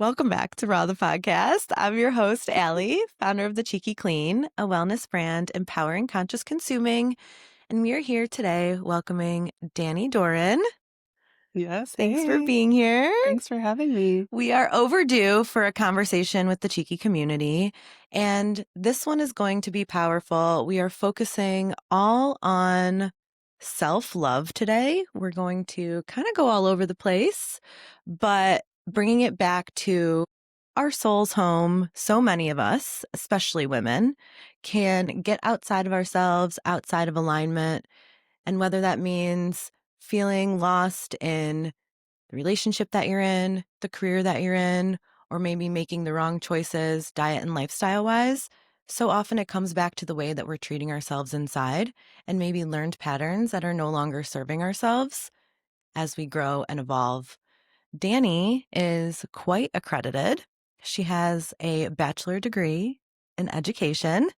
Welcome back to Raw the Podcast. I'm your host, Allie, founder of TheCheekyClean, a wellness brand empowering conscious consuming. And we are here today welcoming Dani Doran. Yes. Thanks for Hey, being here. thanks for having me. We are overdue for a conversation with the Cheeky community, and this one is going to be powerful. We are focusing all on self-love today. We're going to kind of go all over the place, but bringing it back to our soul's home. So many of us, especially women, can get outside of ourselves, outside of alignment, and whether that means feeling lost in the relationship that you're in, the career that you're in, or maybe making the wrong choices diet and lifestyle wise. So often it comes back to the way that we're treating ourselves inside and maybe learned patterns that are no longer serving ourselves as we grow and evolve. Dani is quite accredited. She has a bachelor degree in education.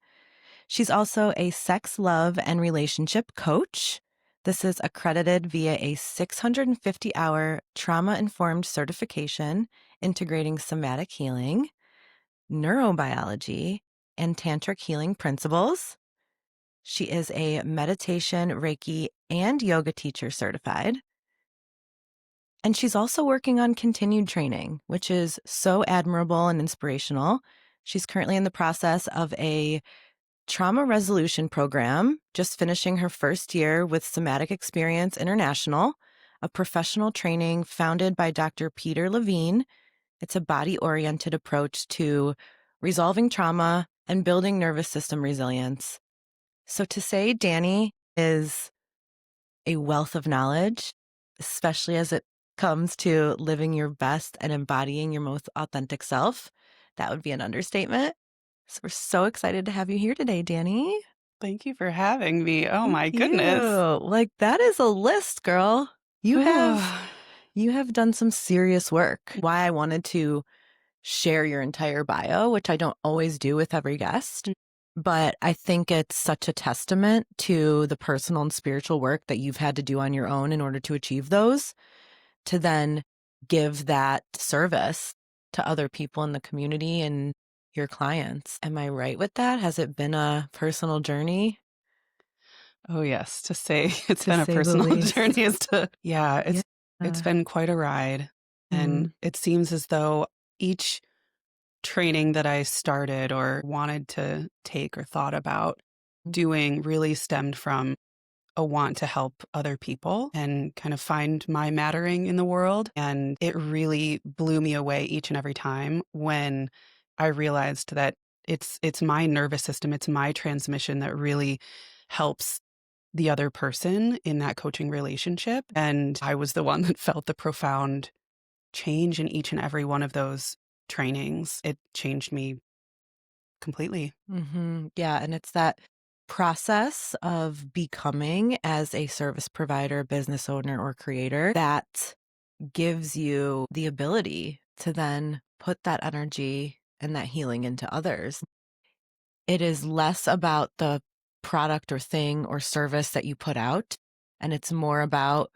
She's also a sex, love, and relationship coach. This is accredited via a 650-hour trauma-informed certification integrating somatic healing, neurobiology, and tantric healing principles. She is a meditation, Reiki, and yoga teacher certified. And she's also working on continued training, which is so admirable and inspirational. She's currently in the process of a trauma resolution program, just finishing her first year with Somatic Experience International, a professional training founded by Dr. Peter Levine. It's a body-oriented approach to resolving trauma and building nervous system resilience. So to say Dani is a wealth of knowledge, especially as it comes to living your best and embodying your most authentic self, that would be an understatement. So we're so excited to have you here today, Dani. Thank you for having me. Oh Thank my goodness. you. Like that is a list, girl. You have done some serious work. Why I wanted to share your entire bio, which I don't always do with every guest, but I think it's such a testament to the personal and spiritual work that you've had to do on your own in order to achieve those, to then give that service to other people in the community and your clients. Am I right with that? Has it been a personal journey? Oh yes, to say it's To been a say the personal least. journey is to it's Yeah. been quite a ride. And Mhm. it seems as though each training that I started or wanted to take or thought about doing really stemmed from a want to help other people and kind of find my mattering in the world. And it really blew me away each and every time when I realized that it's my nervous system, it's my transmission that really helps the other person in that coaching relationship. And I was the one that felt the profound change in each and every one of those trainings. It changed me completely. Yeah, and it's that process of becoming as a service provider, business owner, or creator that gives you the ability to then put that energy and that healing into others. It is less about the product or thing or service that you put out, and it's more about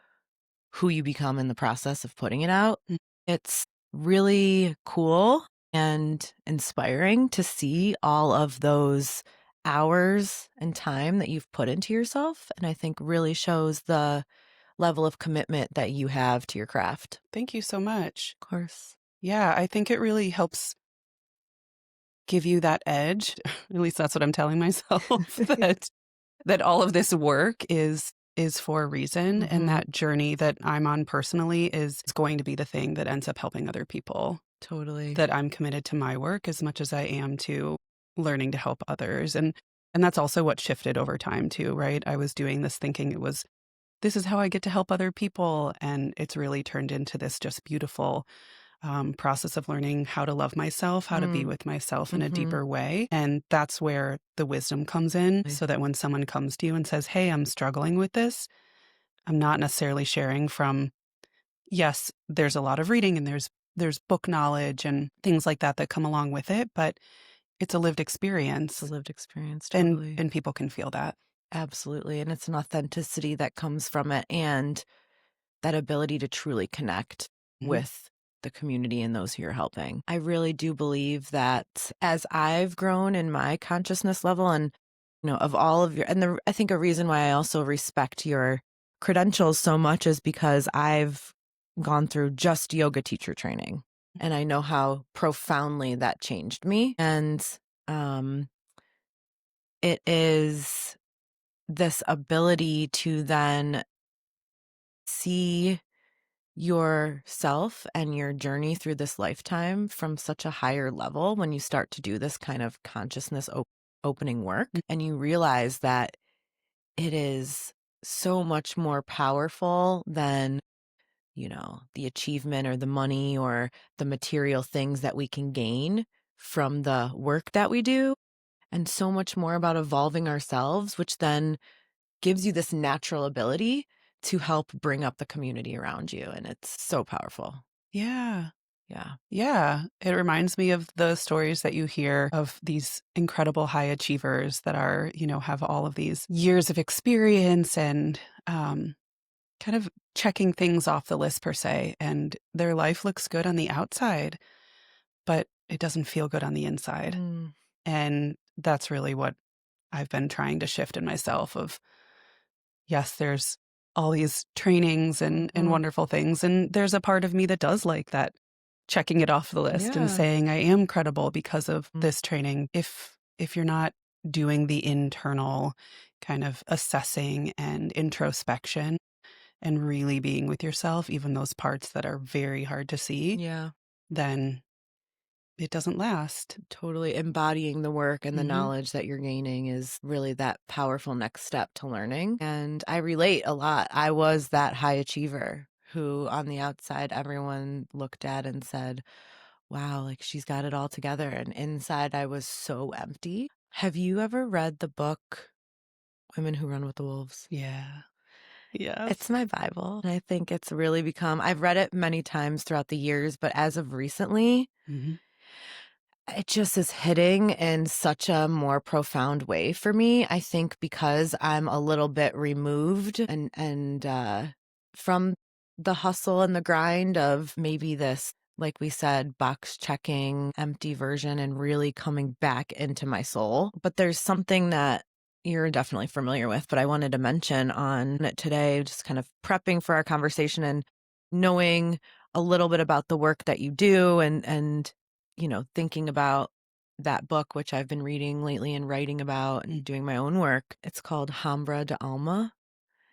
who you become in the process of putting it out. Mm. It's really cool and inspiring to see all of those hours and time that you've put into yourself. And I think really shows the level of commitment that you have to your craft. Thank you so much. Of course. Yeah, I think it really helps give you that edge. At least that's what I'm telling myself, that all of this work is for a reason, and that journey that I'm on personally is going to be the thing that ends up helping other people. Totally. That I'm committed to my work as much as I am to learning to help others. And that's also what shifted over time too, right? I was doing this thinking this is how I get to help other people. And it's really turned into this just beautiful process of learning how to love myself, how to be with myself in a deeper way. And that's where the wisdom comes in, so that when someone comes to you and says, hey, I'm struggling with this, I'm not necessarily sharing from, yes, there's a lot of reading and there's book knowledge and things like that that come along with it, but it's a lived experience. It's a lived experience, totally. And people can feel that. Absolutely. And it's an authenticity that comes from it and that ability to truly connect with the community and those who you're helping. I really do believe that as I've grown in my consciousness level and, of all of your, and I think a reason why I also respect your credentials so much is because I've gone through just yoga teacher training and I know how profoundly that changed me. And it is this ability to then see yourself and your journey through this lifetime from such a higher level when you start to do this kind of consciousness opening work and you realize that it is so much more powerful than the achievement or the money or the material things that we can gain from the work that we do, and so much more about evolving ourselves, which then gives you this natural ability to help bring up the community around you. And it's so powerful. Yeah. Yeah. Yeah. It reminds me of the stories that you hear of these incredible high achievers that are, have all of these years of experience and kind of checking things off the list per se. And their life looks good on the outside, but it doesn't feel good on the inside. Mm. And that's really what I've been trying to shift in myself of, yes, there's all these trainings and wonderful things. And there's a part of me that does like that, checking it off the list and Yeah. saying I am credible because of this training. If you're not doing the internal kind of assessing and introspection and really being with yourself, even those parts that are very hard to see, Yeah. then it doesn't last. Totally embodying the work and the knowledge that you're gaining is really that powerful next step to learning. And I relate a lot. I was that high achiever who on the outside, everyone looked at and said, wow, like she's got it all together. And inside I was so empty. Have you ever read the book, Women Who Run with the Wolves? Yeah. Yes. It's my Bible. And I think it's really become, I've read it many times throughout the years, but as of recently, it just is hitting in such a more profound way for me. I think because I'm a little bit removed and from the hustle and the grind of maybe this, like we said, box checking, empty version and really coming back into my soul. But there's something that you're definitely familiar with, but I wanted to mention on it today, just kind of prepping for our conversation and knowing a little bit about the work that you do and thinking about that book, which I've been reading lately and writing about and doing my own work. It's called Hambra de Alma,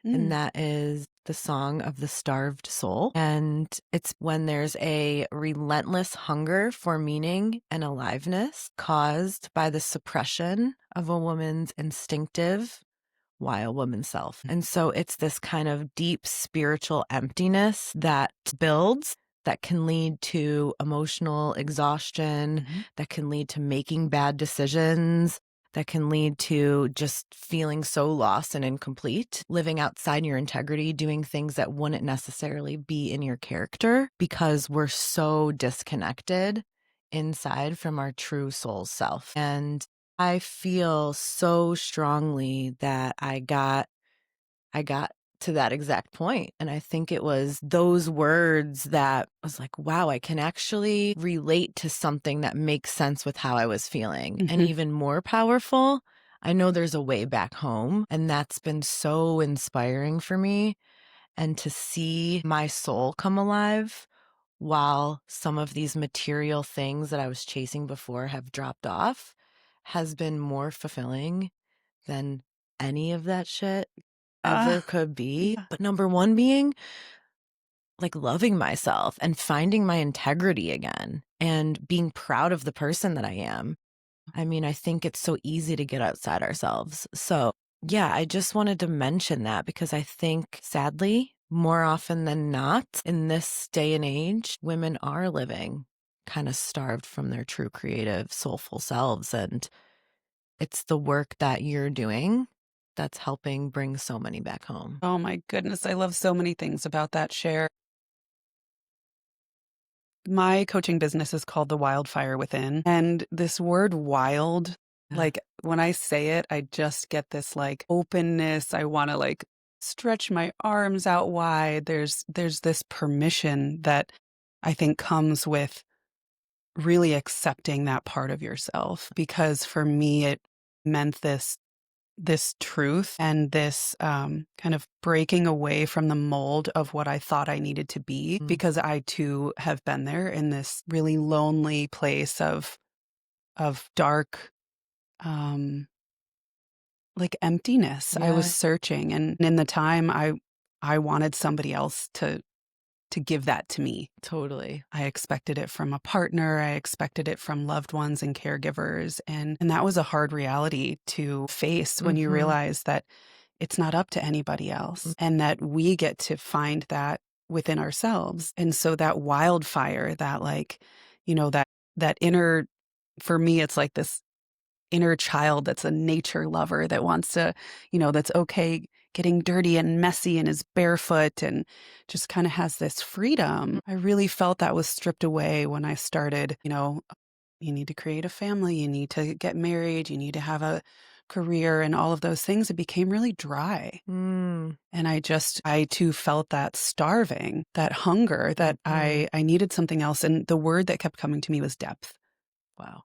and that is the song of the starved soul. And it's when there's a relentless hunger for meaning and aliveness caused by the suppression of a woman's instinctive wild woman self. And so it's this kind of deep spiritual emptiness that builds that can lead to emotional exhaustion, that can lead to making bad decisions, that can lead to just feeling so lost and incomplete, living outside your integrity, doing things that wouldn't necessarily be in your character because we're so disconnected inside from our true soul self. And I feel so strongly that I got to that exact point. And I think it was those words that was like, wow, I can actually relate to something that makes sense with how I was feeling. And even more powerful, I know there's a way back home. And that's been so inspiring for me. And to see my soul come alive while some of these material things that I was chasing before have dropped off has been more fulfilling than any of that shit ever could be. Yeah. But number one being like loving myself and finding my integrity again and being proud of the person that I am. I mean, I think it's so easy to get outside ourselves. So yeah, I just wanted to mention that because I think sadly, more often than not in this day and age, women are living kind of starved from their true creative, soulful selves. And it's the work that you're doing that's helping bring so many back home. Oh my goodness. I love so many things about that share. My coaching business is called The Wildfire Within. And this word wild, like when I say it, I just get this like openness. I want to like stretch my arms out wide. There's this permission that I think comes with really accepting that part of yourself, because for me, it meant this truth and this kind of breaking away from the mold of what I thought I needed to be, because I too have been there in this really lonely place of dark, um, like emptiness. I was Yeah, searching, and in the time I wanted somebody else to give that to me. totally. I expected it from a partner. I expected it from loved ones and caregivers. And that was a hard reality to face when you Mhm. realize that it's not up to anybody else and that we get to find that within ourselves. And so that wildfire, that like, that inner, for me, it's like this inner child that's a nature lover that wants to, that's okay getting dirty and messy and is barefoot and just kind of has this freedom. I really felt that was stripped away when I started, you need to create a family, you need to get married, you need to have a career and all of those things. It became really dry. Mm. And I too felt that starving, that hunger, that Mhm. I needed something else. And the word that kept coming to me was depth. Wow.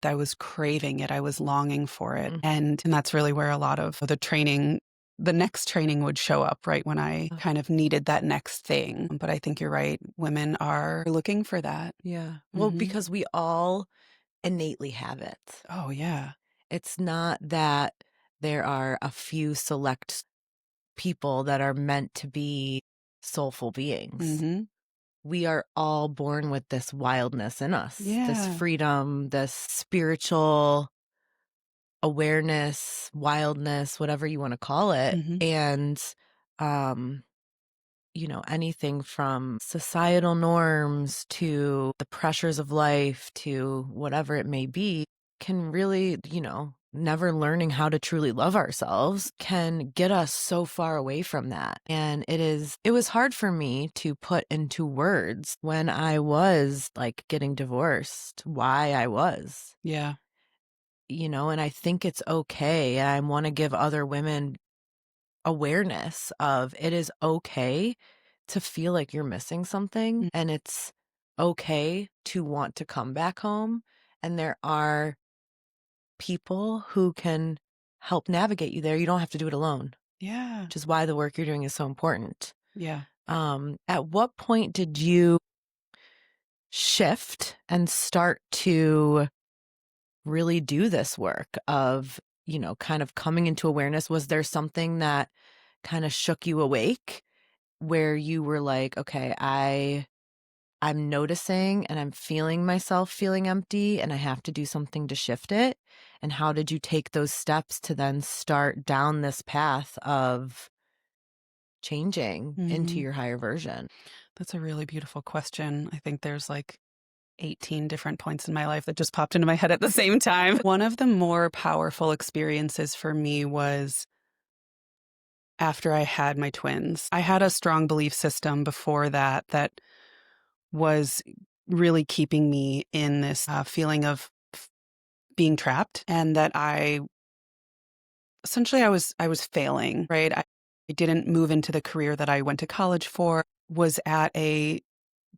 I was craving it. I was longing for it. Mm. And that's really where a lot of the next training would show up, right? When I kind of needed that next thing. But I think you're right. Women are looking for that. Yeah. Well, Mhm. because we all innately have it. Oh, yeah. It's not that there are a few select people that are meant to be soulful beings. Mhm. We are all born with this wildness in us, this Yeah. freedom, this spiritual awareness, wildness, whatever you want to call it. Mhm. And, um, anything from societal norms to the pressures of life to whatever it may be can really, never learning how to truly love ourselves can get us so far away from that. And it was hard for me to put into words when I was like getting divorced, why I was, Yeah. and I think it's okay. I want to give other women awareness of it is okay to feel like you're missing something Mm. and it's okay to want to come back home. And there are people who can help navigate you there. You don't have to do it alone, Yeah. which is why the work you're doing is so important. Yeah. At what point did you shift and start to really do this work of, kind of coming into awareness? Was there something that kind of shook you awake where you were like, okay, I'm noticing and I'm feeling myself feeling empty and I have to do something to shift it? And how did you take those steps to then start down this path of changing into Mhm. your higher version? That's a really beautiful question. I think there's like 18 different points in my life that just popped into my head at the same time. One of the more powerful experiences for me was after I had my twins. I had a strong belief system before that was really keeping me in this feeling of being trapped, and that I was failing, right? I didn't move into the career that I went to college for, was at a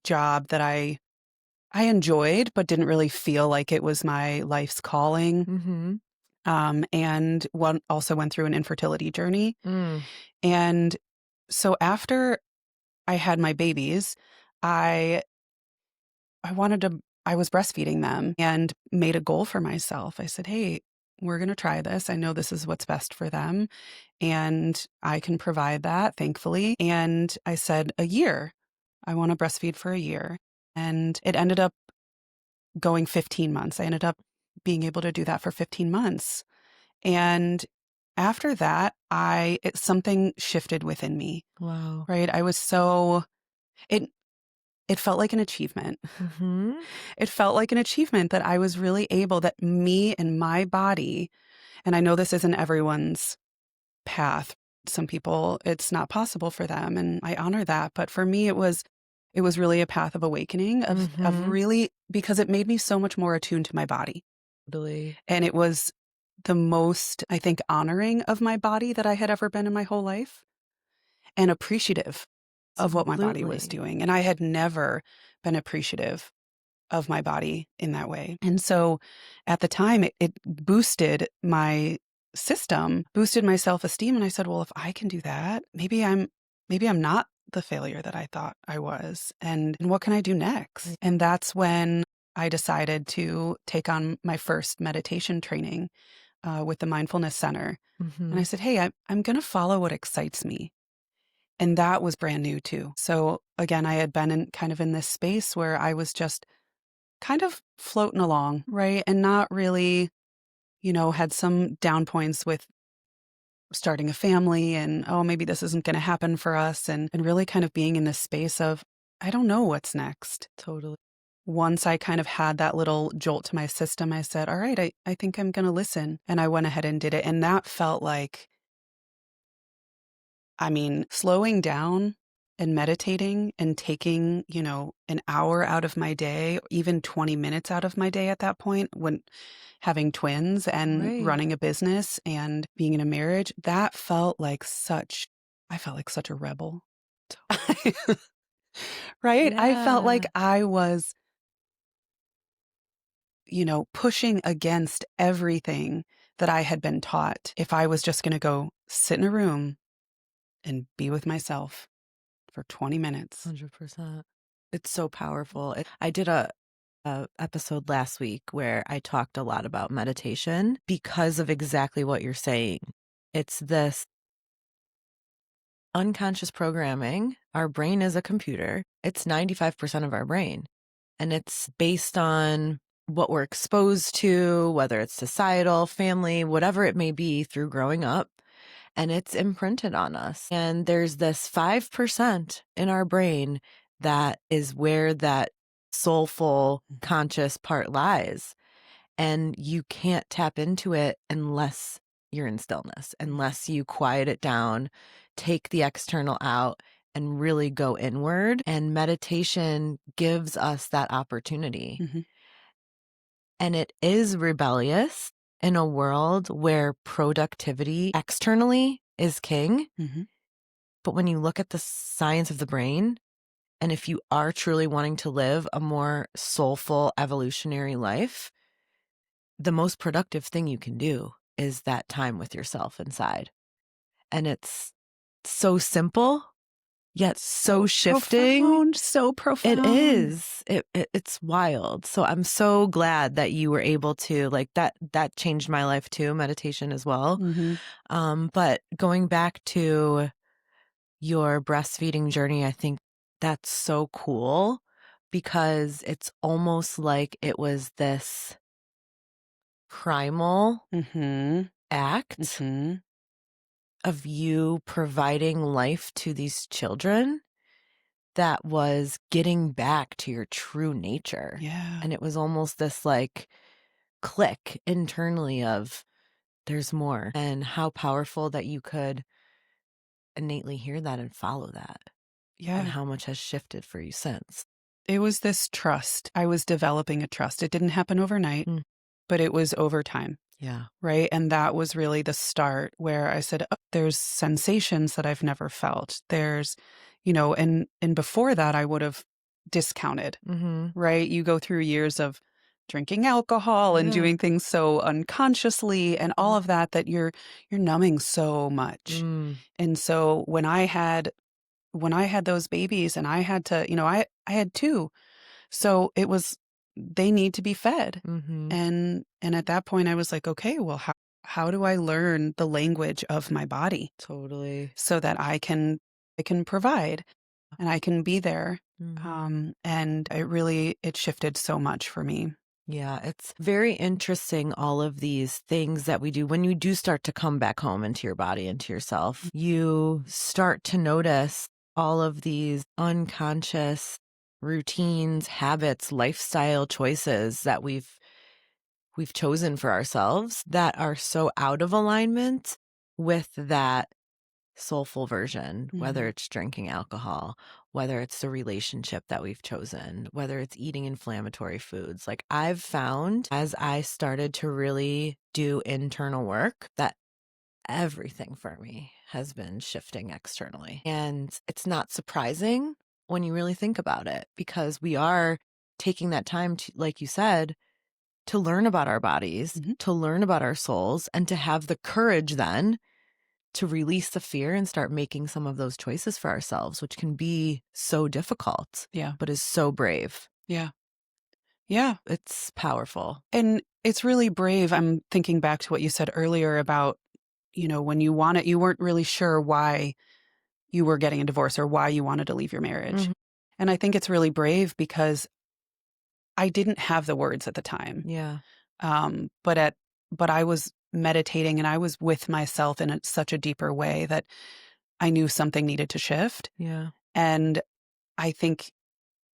job that I enjoyed, but didn't really feel like it was my life's calling. Mm-hmm. And one also went through an infertility journey. Mm. And so after I had my babies, I I wanted to I was breastfeeding them and made a goal for myself. I said, "Hey, we're going to try this. I know this is what's best for them, and I can provide that, thankfully." And I said, "A year. I want to breastfeed for a year." And it ended up going 15 months. I ended up being able to do that for 15 months. And after that, something shifted within me, Wow. right? It it felt like an achievement. Mm-hmm. It felt like an achievement that I was really able, that me and my body, and I know this isn't everyone's path. Some people, it's not possible for them, and I honor that. But for me, it was really a path of awakening, of Mm-hmm. really, because it made me so much more attuned to my body. Totally. And it was the most, I think, honoring of my body that I had ever been in my whole life, and appreciative of what my body was Absolutely. doing. And I had never been appreciative of my body in that way. And so at the time, it boosted my system, boosted my self-esteem. And I said, well, if I can do that, maybe I'm not the failure that I thought I was. And what can I do next? And that's when I decided to take on my first meditation training with the Mindfulness Center. And I Mhm. said, hey, I'm going to follow what excites me. And that was brand new too. So again, I had been in this space where I was just kind of floating along, right? And not really, had some down points with starting a family and, oh, maybe this isn't going to happen for us. And really kind of being in this space of, I don't know what's next. Totally. Once I kind of had that little jolt to my system, I said, all right, I think I'm going to listen. And I went ahead and did it. And that felt like, slowing down and meditating and taking, an hour out of my day, even 20 minutes out of my day at that point when having twins and Right. running a business and being in a marriage, I felt like such a rebel. Right? I felt like Yeah. I was, pushing against everything that I had been taught. If I was just going to go sit in a room and be with myself for 20 minutes. 100%. It's so powerful. I did a episode last week where I talked a lot about meditation because of exactly what you're saying. It's this unconscious programming. Our brain is a computer. It's 95% of our brain. And it's based on what we're exposed to, whether it's societal, family, whatever it may be through growing up. And it's imprinted on us. And there's this 5% in our brain that is where that soulful, conscious part lies. And you can't tap into it unless you're in stillness, unless you quiet it down, take the external out, and really go inward. And meditation gives us that opportunity. Mhm, And it is rebellious in a world where productivity externally is king. mhm. But when you look at the science of the brain, and if you are truly wanting to live a more soulful, evolutionary life, the most productive thing you can do is that time with yourself inside. And it's so simple, yet so shifting. Profound, so It profound. is. It's wild. So I'm so glad that you were able to like that changed my life too, meditation as well. Mhm, But going back to your breastfeeding journey, I think that's so cool because it's almost like it was this primal mhm, act mhm. of you providing life to these children that was getting back to your true nature. Yeah, And it was almost this like click internally of there's more, and how powerful that you could innately hear that and follow that, and yeah. how much has shifted for you since. It was this trust. I was developing a trust. It didn't happen overnight, Mm, but it was over time, yeah. right? And that was really the start where I said, "Oh, there's sensations that I've never felt. There's, and before that I would have discounted, Mm-hmm. right? You go through years of drinking alcohol and Yeah. doing things so unconsciously and all of that you're numbing so much. Mm, And so when I had those babies and I had to, I had two. So it was they need to be fed. mm-hmm. And at that point I was like, okay, well how do I learn the language of my body Totally. so that I can provide and I can be there. Mm-hmm. And it shifted so much for me. Yeah, it's very interesting, all of these things that we do. When you do start to come back home into your body, into yourself, you start to notice all of these unconscious routines, habits, lifestyle choices that we've chosen for ourselves that are so out of alignment with that soulful version, whether Mhm. it's drinking alcohol, whether it's the relationship that we've chosen, whether it's eating inflammatory foods. Like I've found as I started to really do internal work that everything for me has been shifting externally. And it's not surprising when you really think about it, because we are taking that time to, like you said, to learn about our bodies, to learn about our souls, and to have the courage then to release the fear and start making some of those choices for ourselves, which can be so difficult, Yeah. but is so brave. Yeah. Yeah. It's powerful. And it's really brave. I'm thinking back to what you said earlier about, when you want it, you weren't really sure why you were getting a divorce or why you wanted to leave your marriage. Mhm. And I think it's really brave because I didn't have the words at the time. Yeah. But I was meditating and I was with myself in such a deeper way that I knew something needed to shift. Yeah. And I think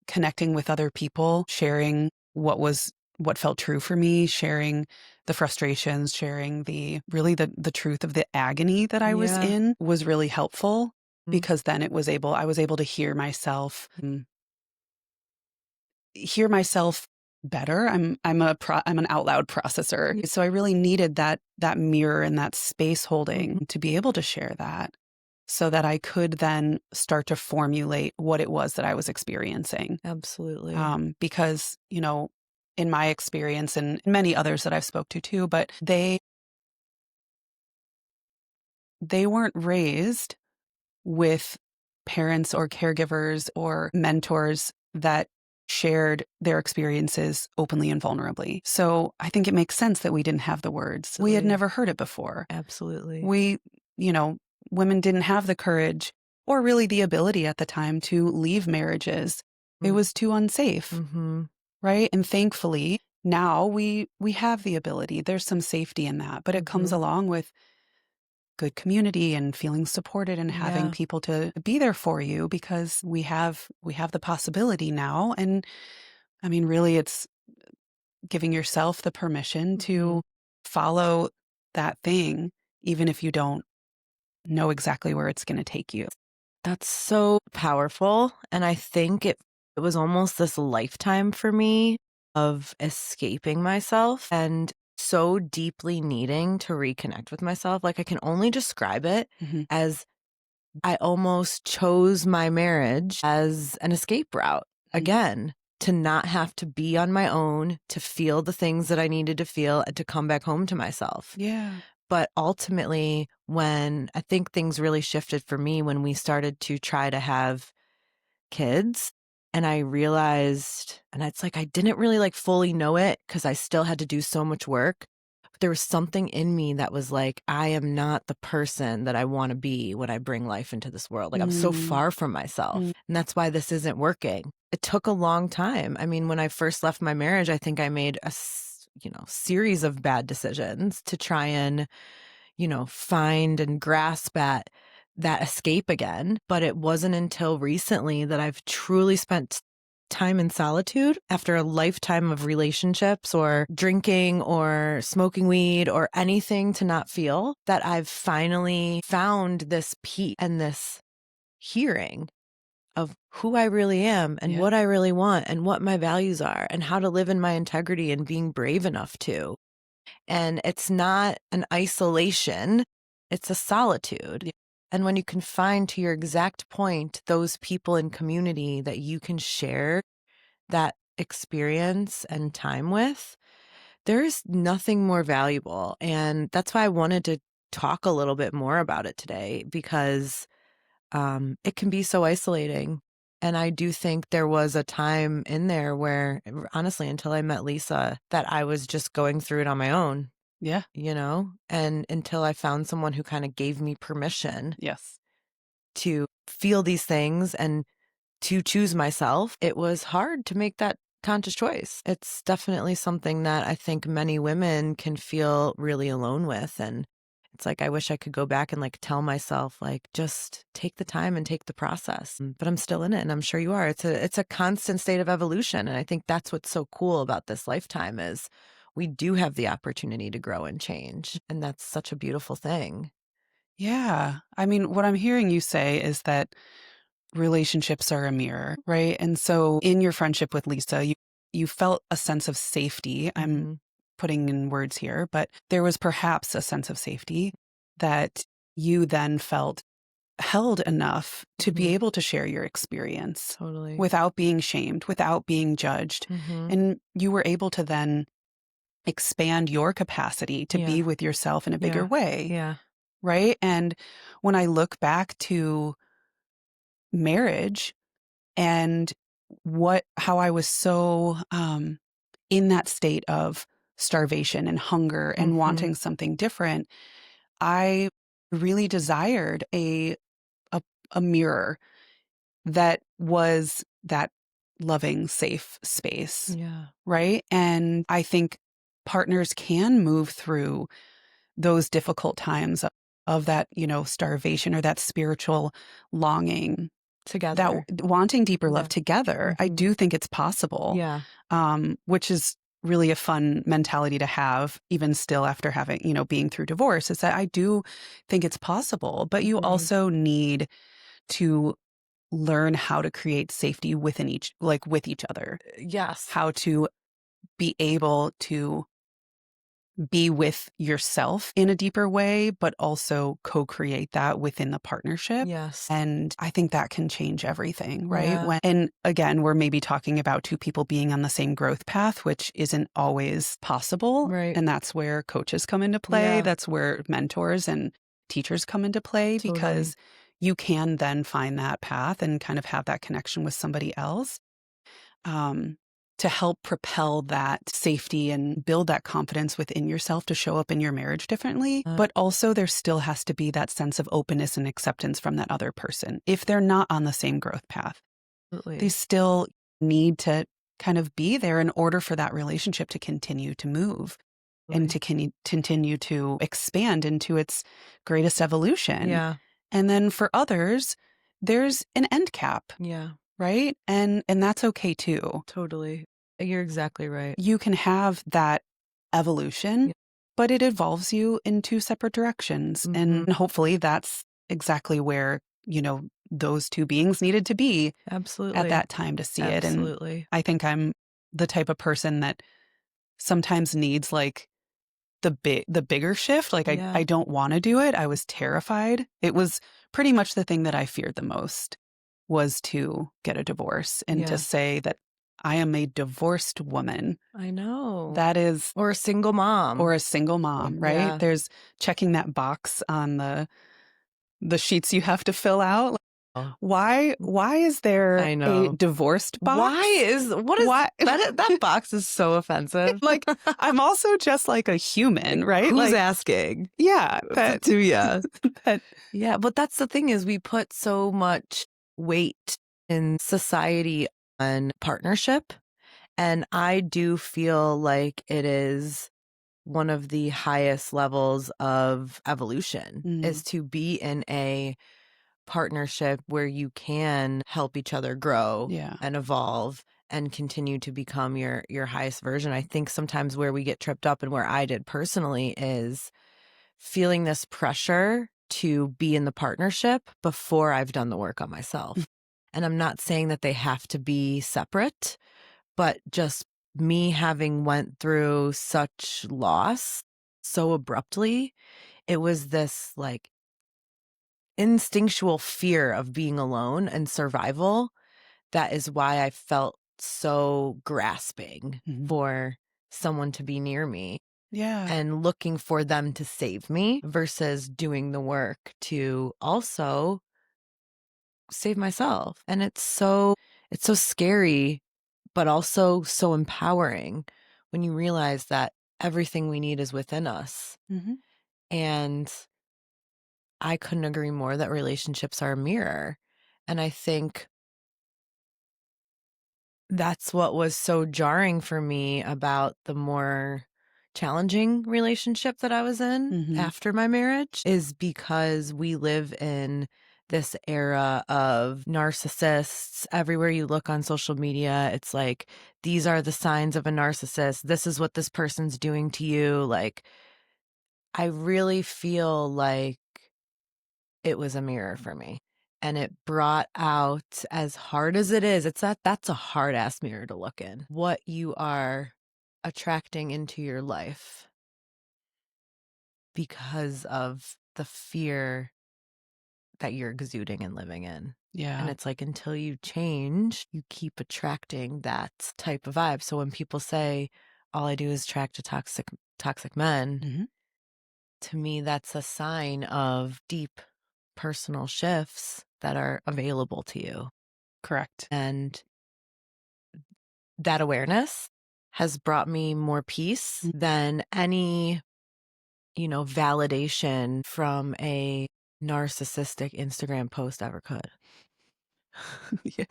connecting with other people, sharing what felt true for me, sharing the frustrations, sharing the truth of the agony that I was Yeah. in was really helpful, Mm. because then I was able to hear myself better. I'm an out loud processor. Yeah. So I really needed that mirror and that space holding Mhm. to be able to share that, so that I could then start to formulate what it was that I was experiencing. Absolutely. Because, in my experience and many others that I've spoke to too, but they weren't raised with parents or caregivers or mentors that shared their experiences openly and vulnerably. So I think it makes sense that we didn't have the words. We had Absolutely. never heard it before. Absolutely. We, you know, Women didn't have the courage or really the ability at the time to leave marriages. It was too unsafe, Mm-hmm. right? And thankfully, now we have the ability. There's some safety in that, but it comes along with good community and feeling supported and having Yeah. people to be there for you, because we have the possibility now. And I mean, really, it's giving yourself the permission Mhm. to follow that thing, even if you don't know exactly where it's going to take you. That's so powerful. And I think it was almost this lifetime for me of escaping myself and so deeply needing to reconnect with myself. Like, I can only describe it Mhm. as I almost chose my marriage as an escape route Mhm. again, to not have to be on my own, to feel the things that I needed to feel, and to come back home to myself. Yeah. But ultimately, when I think things really shifted for me when we started to try to have kids, and I realized, and it's like I didn't really like fully know it because I still had to do so much work. But there was something in me that was like, I am not the person that I want to be when I bring life into this world. Like, I'm so Mm. far from myself. And that's why this isn't working. It took a long time. I mean, when I first left my marriage, I think I made a series of bad decisions to try and find and grasp at that escape again. But it wasn't until recently that I've truly spent time in solitude after a lifetime of relationships or drinking or smoking weed or anything to not feel, that I've finally found this peace and this hearing of who I really am and Yeah. what I really want and what my values are and how to live in my integrity and being brave enough to. And it's not an isolation, it's a solitude. Yeah. And when you can find, to your exact point, those people in community that you can share that experience and time with, there's nothing more valuable. And that's why I wanted to talk a little bit more about it today, because it can be so isolating. And I do think there was a time in there where, honestly, until I met Lisa, that I was just going through it on my own, Yeah. and until I found someone who kind of gave me permission Yes. to feel these things and to choose myself, it was hard to make that conscious choice. It's definitely something that I think many women can feel really alone with. And it's like, I wish I could go back and like tell myself, like, just take the time and take the process. But I'm still in it, and I'm sure you are. It's a constant state of evolution. And I think that's what's so cool about this lifetime is we do have the opportunity to grow and change. And that's such a beautiful thing. Yeah. I mean, what I'm hearing you say is that relationships are a mirror, right? And so in your friendship with Lisa, you felt a sense of safety. I'm Mhm. putting in words here, but there was perhaps a sense of safety. that you then felt held enough to be able to share your experience Totally. without being shamed, without being judged. And you were able to then expand your capacity to be with yourself in a bigger way. Yeah. Right. And when I look back to marriage and how I was so in that state of starvation and hunger and wanting something different, I really desired a mirror that was that loving, safe space. Yeah. Right. And I think partners can move through those difficult times of that, starvation or that spiritual longing, that Together. wanting deeper love Yeah. together. I do think it's possible. Yeah. Which is really a fun mentality to have, even still after having, being through divorce, is that I do think it's possible, but you also need to learn how to create safety with each other, Yes. how to be able to be with yourself in a deeper way, but also co-create that within the partnership. Yes. And I think that can change everything, right? Yeah. And again, we're maybe talking about two people being on the same growth path, which isn't always possible. Right. And that's where coaches come into play. Yeah. That's where mentors and teachers come into play, Totally. because you can then find that path and kind of have that connection with somebody else. To help propel that safety and build that confidence within yourself to show up in your marriage differently. But also there still has to be that sense of openness and acceptance from that other person. If they're not on the same growth path, Absolutely. they still need to kind of be there in order for that relationship to continue to move and to continue to expand into its greatest evolution. Yeah. And then for others, there's an end cap. Yeah. Right? And that's okay too. Totally. You're exactly right. You can have that evolution, but it evolves you in two separate directions. And hopefully that's exactly where, those two beings needed to be Absolutely. at that time to see it. And Absolutely. I think I'm the type of person that sometimes needs like the bigger shift. Like I don't want to do it. I was terrified. It was pretty much the thing that I feared the most, was to get a divorce and to say that I am a divorced woman. I know. That is, or a single mom. Right? Yeah. There's checking that box on the sheets you have to fill out. Why is there I know. a divorced box? Why? That box is so offensive. Like, I'm also just like a human, right? Who's like, asking? yeah, To ya. that Yeah, but that's the thing, is we put so much weight in society on partnership. And I do feel like it is one of the highest levels of evolution, is to be in a partnership where you can help each other grow and evolve and continue to become your highest version. I think sometimes where we get tripped up, and where I did personally, is feeling this pressure to be in the partnership before I've done the work on myself. And I'm not saying that they have to be separate, but just me having went through such loss so abruptly, it was this like instinctual fear of being alone and survival. That is why I felt so grasping for someone to be near me. Yeah. And looking for them to save me versus doing the work to also save myself. And it's so scary, but also so empowering when you realize that everything we need is within us. And I couldn't agree more that relationships are a mirror. And I think that's what was so jarring for me about the more challenging relationship that I was in after my marriage, is because we live in this era of narcissists. Everywhere you look on social media, it's like, these are the signs of a narcissist. This is what this person's doing to you. Like, I really feel like it was a mirror for me. And it brought out, as hard as it is, that's a hard ass mirror to look in, what you are attracting into your life because of the fear that you're exuding and living in. And Yeah. it's like, until you change, you keep attracting that type of vibe. So when people say, all I do is attract toxic men, Mhm. to me, that's a sign of deep personal shifts that are available to you. Correct. And that awareness has brought me more peace than any, validation from a narcissistic Instagram post ever could. Yeah.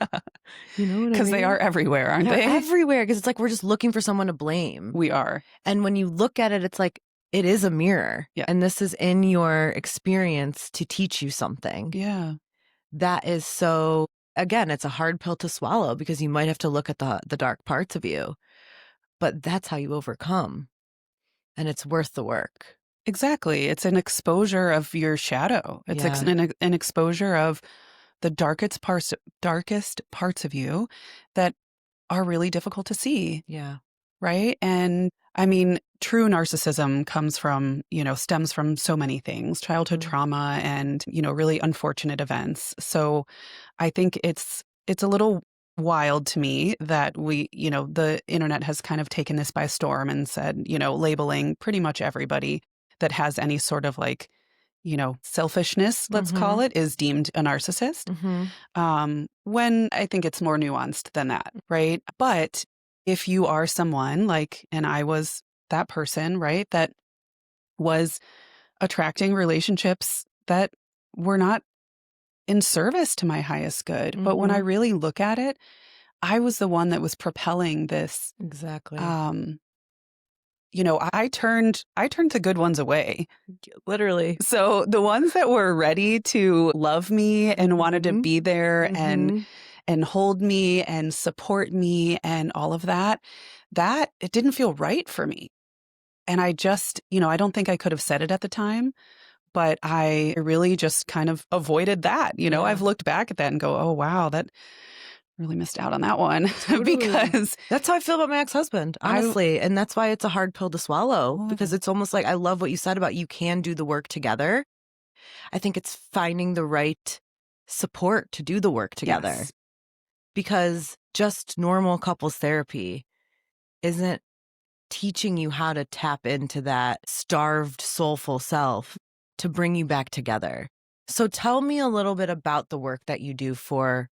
You know what I Because they mean? are everywhere, aren't They're they? everywhere, because it's like we're just looking for someone to blame. We are. And when you look at it, it's like it is a mirror. Yeah. And this is in your experience to teach you something. Yeah. That is so, again, it's a hard pill to swallow, because you might have to look at the dark parts of you. But that's how you overcome. And it's worth the work. Exactly. It's an exposure of your shadow. It's Yeah. an exposure of the darkest parts of you that are really difficult to see. Yeah. Right. And I mean, true narcissism stems from so many things, childhood trauma and, really unfortunate events. So I think it's a little wild to me that the internet has kind of taken this by storm and said, labeling pretty much everybody that has any sort of selfishness, let's call it, is deemed a narcissist. When I think it's more nuanced than that, right? But if you are someone and I was that person, right, that was attracting relationships that were not in service to my highest good. But when I really look at it, I was the one that was propelling this. Exactly. I turned the good ones away. Literally. So the ones that were ready to love me and wanted to be there and hold me and support me and all of that it didn't feel right for me. And I just, I don't think I could have said it at the time, but I really just kind of avoided that. Yeah. I've looked back at that and go, oh, wow, that really missed out on that one. Totally. Because that's how I feel about my ex-husband, honestly. And that's why it's a hard pill to swallow, because it's almost like, I love what you said about you can do the work together. I think it's finding the right support to do the work together. Yes. Because just normal couples therapy isn't teaching you how to tap into that starved, soulful self to bring you back together. So tell me a little bit about the work that you do for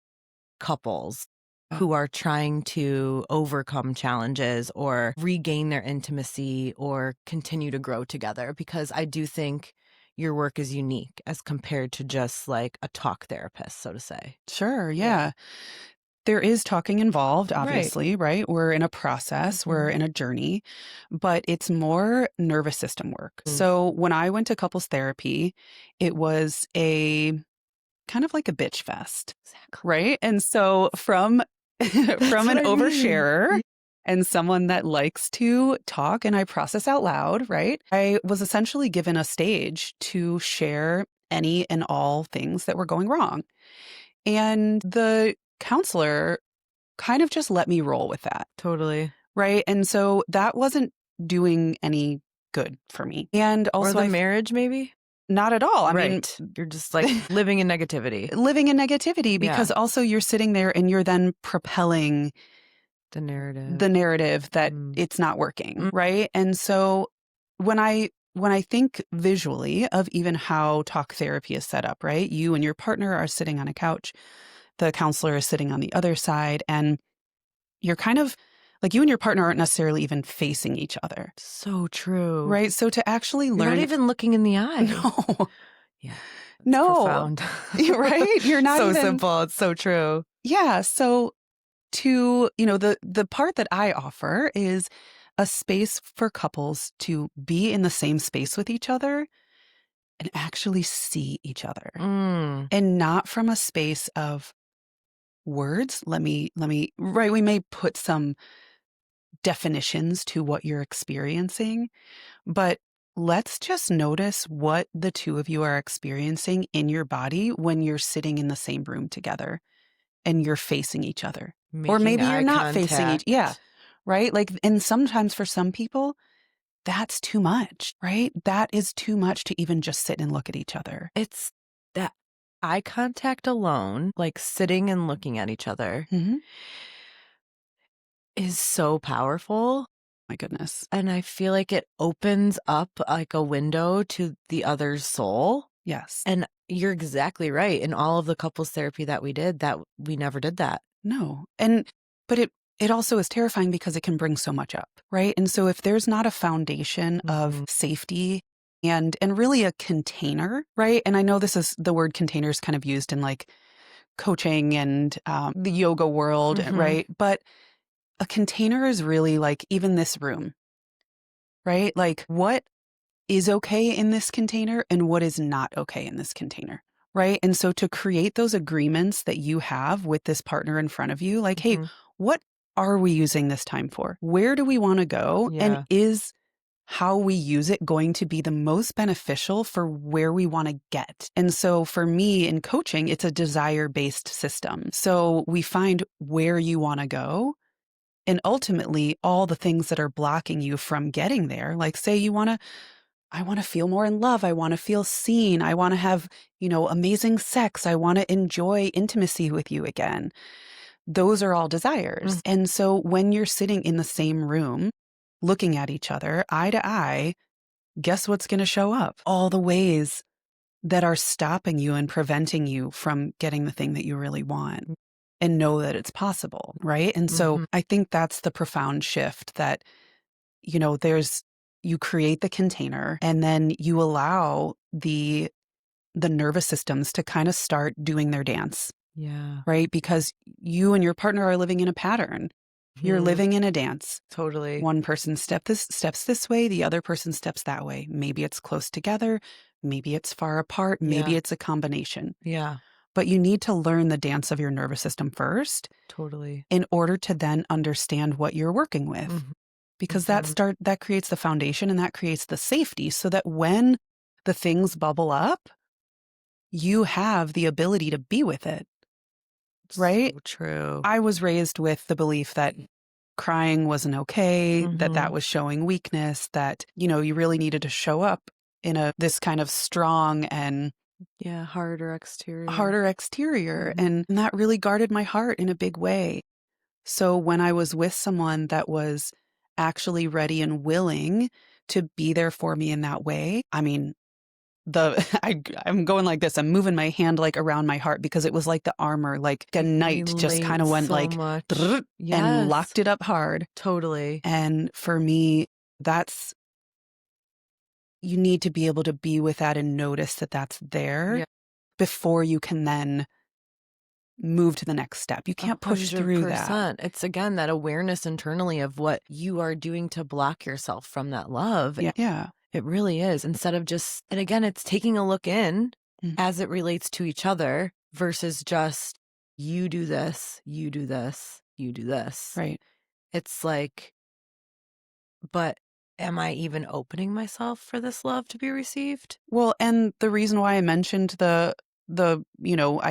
couples who are trying to overcome challenges or regain their intimacy or continue to grow together, because I do think your work is unique as compared to just like a talk therapist, so to say. Sure. Yeah. There is talking involved, obviously, right? We're in a process, we're in a journey, but it's more nervous system work. So when I went to couples therapy, it was a kind of like a bitch fest, right? And so from an oversharer and someone that likes to talk and I process out loud, right? I was essentially given a stage to share any and all things that were going wrong. And the counselor kind of just let me roll with that. Totally. Right. And so that wasn't doing any good for me. And also, or the marriage, maybe? Not at all. I mean, you're just like living in negativity. Because also you're sitting there and you're then propelling the narrative that it's not working. Right. And so when I think visually of even how talk therapy is set up, right? You and your partner are sitting on a couch. The counselor is sitting on the other side, and you're kind of like, you and your partner aren't necessarily even facing each other. So true. Right? So to actually learn... You're not even looking in the eye. No. Yeah. No. Profound. Right? You're not so even... simple. It's so true. Yeah. So the part that I offer is a space for couples to be in the same space with each other and actually see each other. And not from a space of words. Let me, right. We may put some definitions to what you're experiencing, but let's just notice what the two of you are experiencing in your body when you're sitting in the same room together and you're facing each other. Or maybe you're not facing each. Yeah. Right. Like, and sometimes for some people, that's too much, right? That is too much to even just sit and look at each other. It's that eye contact alone, like sitting and looking at each other, Mm-hmm. is so powerful. My goodness. And I feel like it opens up like a window to the other's soul. Yes. And you're exactly right. In all of the couples therapy that we did, that we never did that. No. But it also is terrifying because it can bring so much up, right? And so if there's not a foundation of Mhm. safety and really a container, right? And I know the word container is kind of used in like coaching and the yoga world, Mhm. right? But a container is really like even this room, right? Like what is okay in this container and what is not okay in this container, right? And so to create those agreements that you have with this partner in front of you, like, hey, Mhm. what are we using this time for? Where do we want to go? And Yeah. is how we use it going to be the most beneficial for where we want to get? And so for me in coaching, it's a desire-based system. So we find where you want to go. And ultimately, all the things that are blocking you from getting there, like say I want to feel more in love. I want to feel seen. I want to have, amazing sex. I want to enjoy intimacy with you again. Those are all desires. Mm. And so when you're sitting in the same room, looking at each other, eye to eye, guess what's going to show up? All the ways that are stopping you and preventing you from getting the thing that you really want and know that it's possible, right? And so Mhm. I think that's the profound shift that you create the container and then you allow the nervous systems to kind of start doing their dance, Yeah. right? Because you and your partner are living in a pattern. You're Mhm. living in a dance. Totally. One person steps this way, the other person steps that way. Maybe it's close together, maybe it's far apart, maybe Yeah. it's a combination. Yeah. But you need to learn the dance of your nervous system first Totally. in order to then understand what you're working with. Mhm. Because Mhm. that creates the foundation and that creates the safety so that when the things bubble up, you have the ability to be with it, right? So true. I was raised with the belief that crying wasn't okay, that Mhm. was showing weakness, that, you really needed to show up in this kind of strong and Yeah, harder exterior. harder exterior. Mhm. And that really guarded my heart in a big way. So when I was with someone that was actually ready and willing to be there for me in that way, I mean, I'm going like this. I'm moving my hand like around my heart because it was like the armor, like a I can knight just kind relate of went so like much. "Drrrt," and Yes, locked it up hard. totally. And for me, that's you need to be able to be with that and notice that that's there Yeah, before you can then move to the next step. You can't push through that. 100%. It's again that awareness internally of what you are doing to block yourself from that love. Yeah. Yeah. It really is. Instead of just, and again, it's taking a look in Mm. as it relates to each other versus just you do this, you do this, you do this. Right. It's like, but am I even opening myself for this love to be received? Well, and the reason why I mentioned I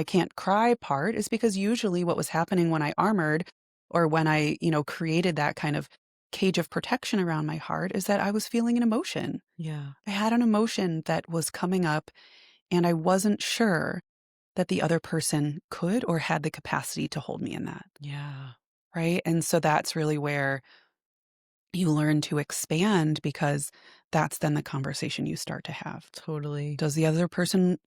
can't cry part is because usually what was happening when I armored or when I, created that kind of cage of protection around my heart is that I was feeling an emotion. Yeah. I had an emotion that was coming up and I wasn't sure that the other person could or had the capacity to hold me in that. Yeah. Right. And so that's really where you learn to expand because that's then the conversation you start to have. Totally. Does the other person,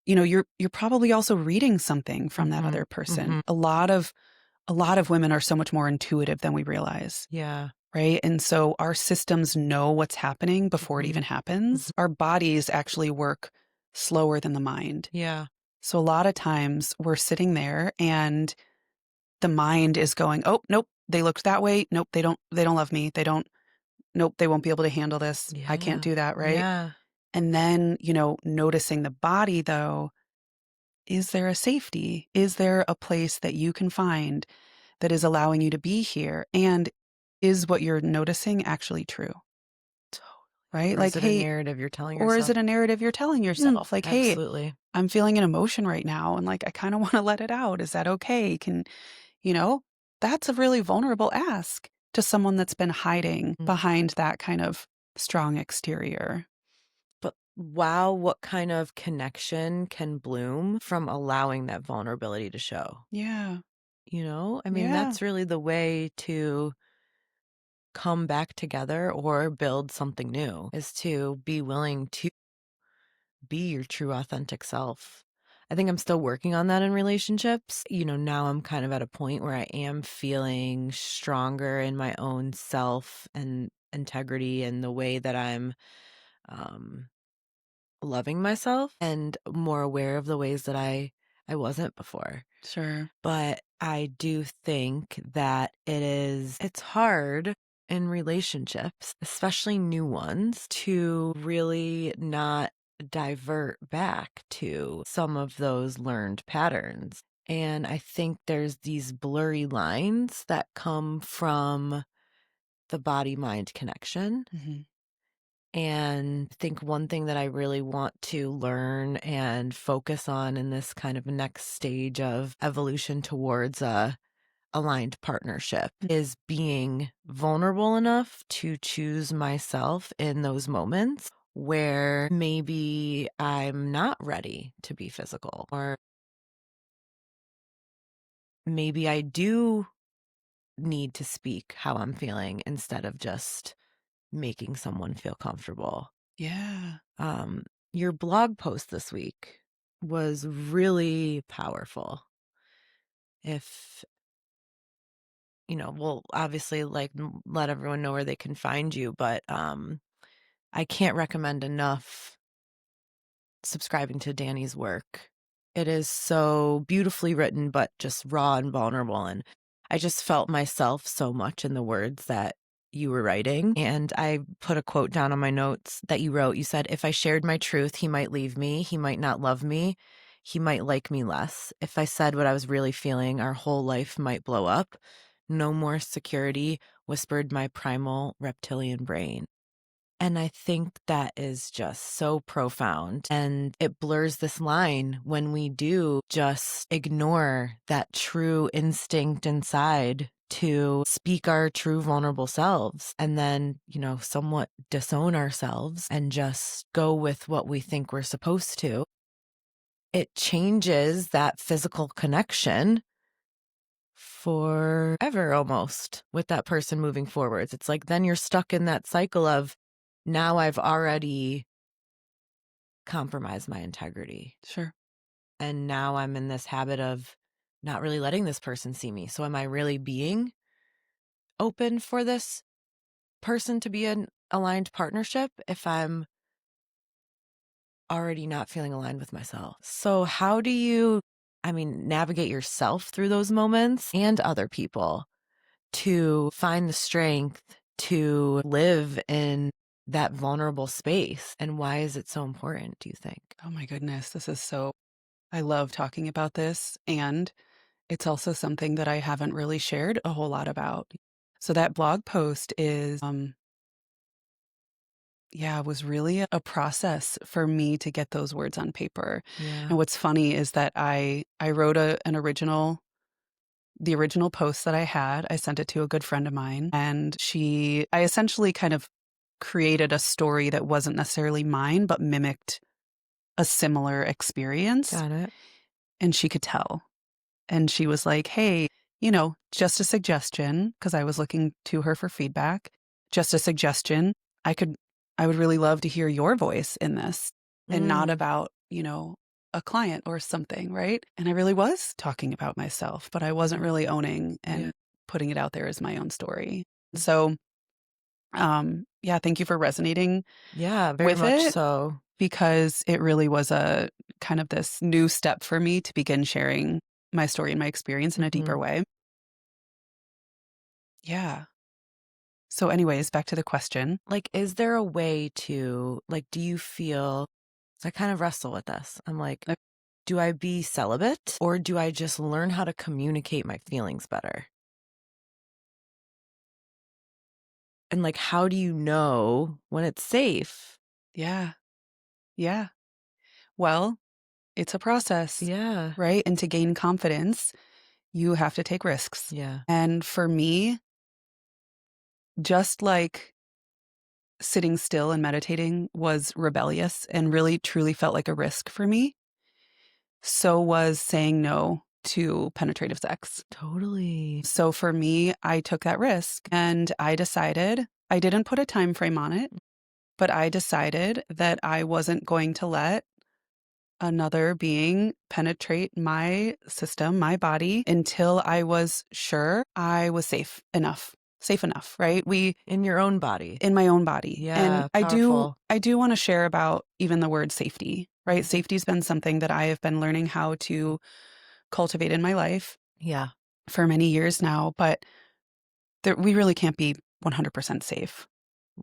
you're probably also reading something from that Mhm. other person. Mhm. A lot of women are so much more intuitive than we realize, Yeah. right? And so our systems know what's happening before it Mhm. even happens. Mhm. Our bodies actually work slower than the mind. Yeah. So a lot of times we're sitting there and the mind is going, "Oh, nope, they looked that way. Nope, they don't love me. Nope, they won't be able to handle this. I can't Yeah. do that," right? Yeah. And then, noticing the body though, is there a safety? Is there a place that you can find that is allowing you to be here? And is what you're noticing actually true? Totally. Right? Or is Like, it a hey, narrative you're telling or is yourself? it a narrative you're telling Mm. yourself? Like, hey, Absolutely. I'm feeling an emotion right now and like I kind of want to let it out. Is that okay? You know, that's a really vulnerable ask to someone that's been hiding Mm. behind that kind of strong exterior. But wow, what kind of connection can bloom from allowing that vulnerability to show? Yeah. I mean, Yeah. that's really the way to come back together or build something new, is to be willing to be your true authentic self. I think I'm still working on that in relationships. Now I'm kind of at a point where I am feeling stronger in my own self and integrity and the way that I'm um, loving myself and more aware of the ways that I wasn't before. Sure. But I do think that it's hard in relationships, especially new ones, to really not divert back to some of those learned patterns. And I think there's these blurry lines that come from the body mind connection. Mhm. And I think one thing that I really want to learn and focus on in this kind of next stage of evolution towards a aligned partnership is being vulnerable enough to choose myself in those moments where maybe I'm not ready to be physical, or maybe I do need to speak how I'm feeling instead of just making someone feel comfortable. Yeah. Um, your blog post this week was really powerful. If, well, obviously, like, let everyone know where they can find you, but I can't recommend enough subscribing to Dani's work. It is so beautifully written, but just raw and vulnerable. And I just felt myself so much in the words that you were writing. And I put a quote down on my notes that you wrote. You said, "If I shared my truth, he might leave me. He might not love me. He might like me less. If I said what I was really feeling, our whole life might blow up. No more security," whispered my primal reptilian brain. And I think that is just so profound. And it blurs this line when we do just ignore that true instinct inside to speak our true vulnerable selves and then, somewhat disown ourselves and just go with what we think we're supposed to. It changes that physical connection forever almost with that person moving forwards. It's like then you're stuck in that cycle of, now I've already compromised my integrity. Sure. And now I'm in this habit of not really letting this person see me. So am I really being open for this person to be an aligned partnership if I'm already not feeling aligned with myself? So how do you, navigate yourself through those moments and other people to find the strength to live in that vulnerable space? And why is it so important, do you think? Oh my goodness. I love talking about this. And it's also something that I haven't really shared a whole lot about. So that blog post was really a process for me to get those words on paper. Yeah. And what's funny is that I wrote the original post that I had. I sent it to a good friend of mine, and I essentially kind of created a story that wasn't necessarily mine, but mimicked a similar experience. Got it. And she could tell. And she was like, "Hey, just a suggestion," because I was looking to her for feedback. Just a suggestion. I could, I would really love to hear your voice in this and not Mm, about, a client or something, right? And I really was talking about myself, but I wasn't really owning yeah. and putting it out there as my own story. So, yeah, thank you for resonating Yeah, very with much it so. because it really was a kind of this new step for me to begin sharing my story and my experience in a deeper Mhm. way. Yeah. So anyways, back to the question. Like, is there a way to, like, do you feel, so I kind of wrestle with this. I'm like, Uh, do I be celibate or do I just learn how to communicate my feelings better? And like, how do you know when it's safe? Yeah. Yeah. Well, it's a process, Yeah. right? And to gain confidence, you have to take risks. Yeah. And for me, just like sitting still and meditating was rebellious and really truly felt like a risk for me, so was saying no to penetrative sex. Totally. So for me, I took that risk and I decided, I didn't put a time frame on it, but I decided that I wasn't going to let another being penetrate my system, my body, until I was sure I was safe enough. Safe enough, right? In your own body. In my own body. And Yeah, I do powerful. want to share about even the word safety, right? Safety's been something that I have been learning how to cultivate in my life Yeah, for many years now, but we really can't be 100% safe,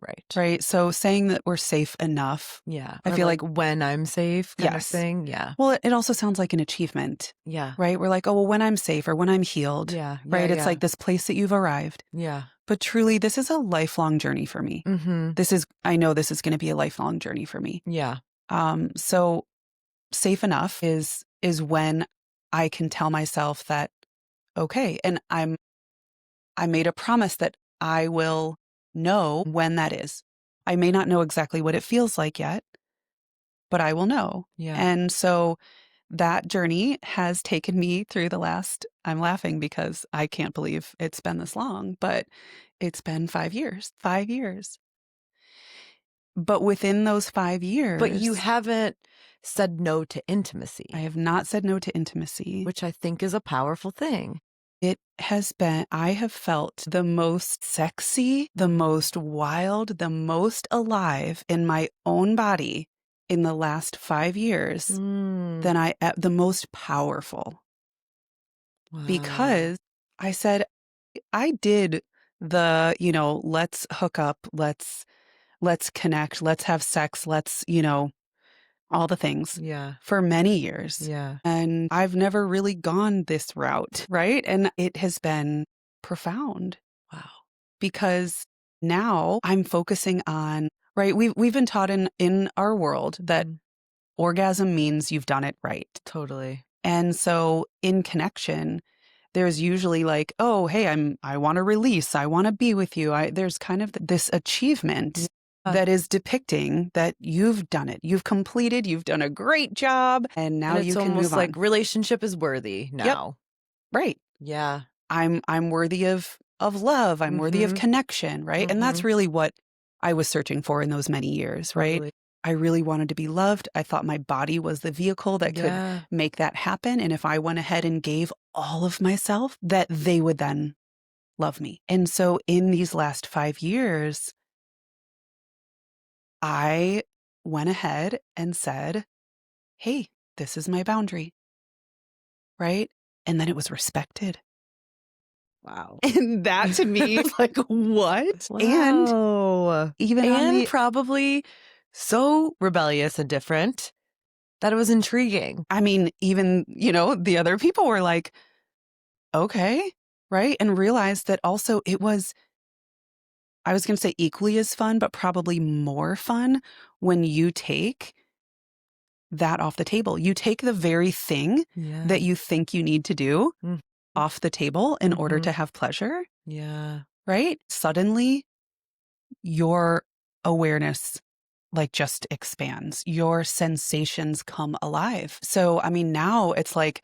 right. right? So saying that we're safe enough, Yeah, I or feel like, when I'm safe kind of yes. thing. Yeah. Well, it also sounds like an achievement, Yeah. right? We're like, oh, well, when I'm safe or when I'm healed, Yeah, yeah, right? It's yeah. like this place that you've arrived. Yeah. But truly, this is a lifelong journey for me. Mhm. I know this is going to be a lifelong journey for me. Yeah. So safe enough is when I can tell myself that, okay, and I made a promise that I will know when that is. I may not know exactly what it feels like yet, but I will know. Yeah. And so that journey has taken me through I'm laughing because I can't believe it's been this long, but it's been 5 years, 5 years. But within those 5 But you years, haven't said no to I intimacy, have not said no to intimacy. which I think is a powerful thing. I have felt the most sexy, the most wild, the most alive in my own body in the last 5 years Mm. than the most powerful. Wow. Because I said, I did let's hook up, let's connect, let's have sex, all the things Yeah. for many years. Yeah. And I've never really gone this route, right? And it has been profound Wow. because now I'm focusing on, right? We've been taught in our world that Mm. orgasm means you've done it right. Totally. And so in connection, there's usually like, oh, hey, I want to release. I want to be with you. There's kind of this achievement Yeah. that is depicting that you've done it. You've completed, you've done a great job, and now And it's you can move almost like on. relationship is worthy Yep. now. Right. Yeah. I'm worthy of love. I'm worthy of Mhm. connection, right? And that's Mhm. really what I was searching for in those many years, right? Totally. I really wanted to be loved. I thought my body was the vehicle that could Yeah. make that happen. And if I went ahead and gave all of myself, that they would then love me. And so in these last 5 years, I went ahead and said, hey, this is my boundary, right? And then it was respected. Wow. And that to me, like, what? And Wow. even on And the, probably so rebellious and different that it was intriguing. I mean, even, the other people were like, okay, right? And realized that also I was going to say equally as fun, but probably more fun when you take that off the table. You take the very thing Yeah. that you think you need to do Mhm. off the table in order Mhm. to have pleasure, Yeah. right? Suddenly your awareness just expands. Your sensations come alive. So, I mean, now it's like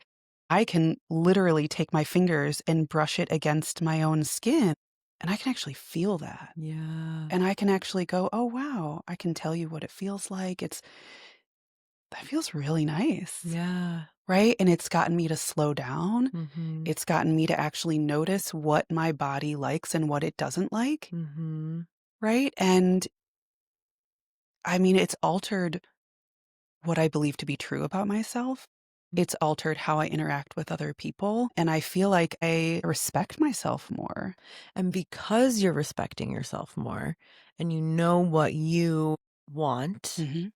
I can literally take my fingers and brush it against my own skin, and I can actually feel that. Yeah. And I can actually go, "Oh, wow, I can tell you what it feels like." That feels really nice, Yeah. right? And it's gotten me to slow down. Mhm. It's gotten me to actually notice what my body likes and what it doesn't like, Mhm. right? And I mean, it's altered what I believe to be true about myself. It's altered how I interact with other people, and I feel like I respect myself more. And because you're respecting yourself more and you know what you want, Mhm.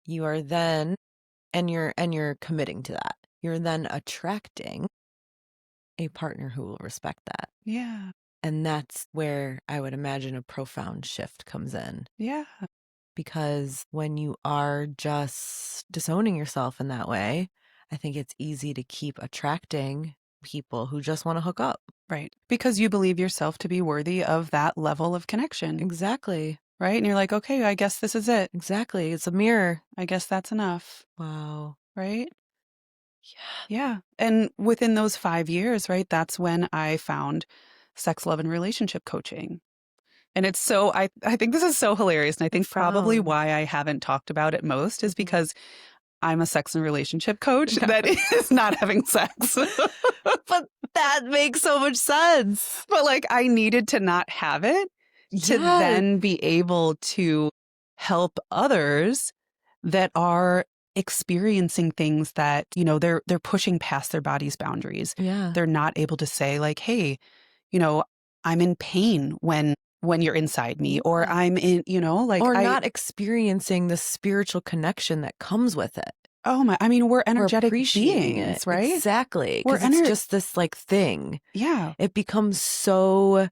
you are then and you're committing to that. You're then attracting a partner who will respect that. Yeah. And that's where I would imagine a profound shift comes in. Yeah. Because when you are just disowning yourself in that way, I think it's easy to keep attracting people who just want to hook up. Right. Because you believe yourself to be worthy of that level of connection. Exactly. right? And you're like, okay, I guess this is it. Exactly. It's a mirror. I guess that's enough, Wow. right? Yeah. Yeah. And within those 5 years, right, that's when I found sex, love, and relationship coaching. And it's so, I think this is so hilarious. And I think probably Profound. why I haven't talked about it most is Mhm. because I'm a sex and relationship coach Yeah. that is not having sex. But that makes so much sense. But like I needed to not have it to Yes. then be able to help others that are experiencing things that, they're pushing past their body's boundaries. Yeah. They're not able to say like, "Hey, you know, I'm in pain when you're inside me," or Yeah. I'm in, like Or not experiencing the spiritual connection that comes with it. oh my, I mean, we're Or energetic appreciating it. beings, right? Exactly. We're Because it's just this like thing. yeah. It becomes so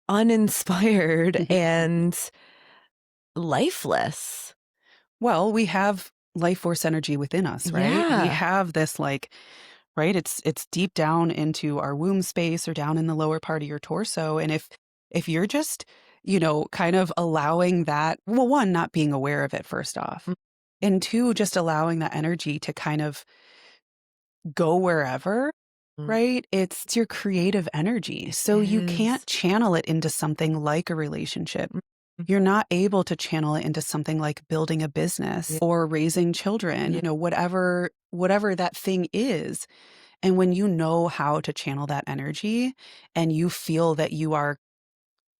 uninspired and lifeless. Well, we have life force energy within us, right? We Yeah. have this like, right? It's deep down into our womb space or down in the lower part of your torso. And if you're just, kind of allowing that, well, one, not being aware of it first off. And two, just allowing that energy to kind of go wherever, Mhm. right? It's your creative energy. So you can't Is. channel it into something like a relationship. Mhm. You're not able to channel it into something like building a business Yeah. or raising children, Yeah. whatever that thing is. And when you know how to channel that energy and you feel that you are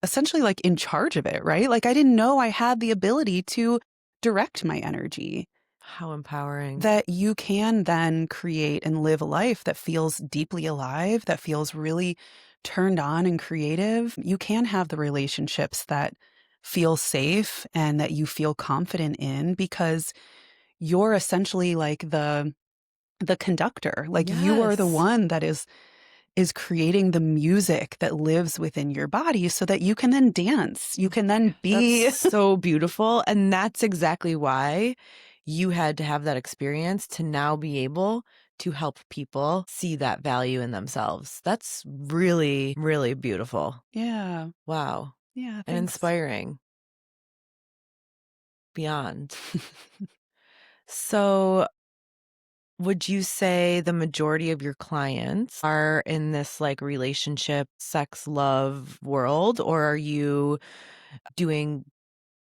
essentially like in charge of it, right? Like I didn't know I had the ability to direct my energy, How empowering. that you can then create and live a life that feels deeply alive, that feels really turned on and creative. You can have the relationships that feel safe and that you feel confident in because you're essentially like the conductor. Like you are the Yes. one that is creating the music that lives within your body so that you can then dance. You can then That's be so beautiful. And that's exactly why you had to have that experience to now be able to help people see that value in themselves. That's really, really beautiful. Yeah. Wow. Yeah, And thanks. inspiring beyond. So, would you say the majority of your clients are in this like relationship, sex, love world, or are you doing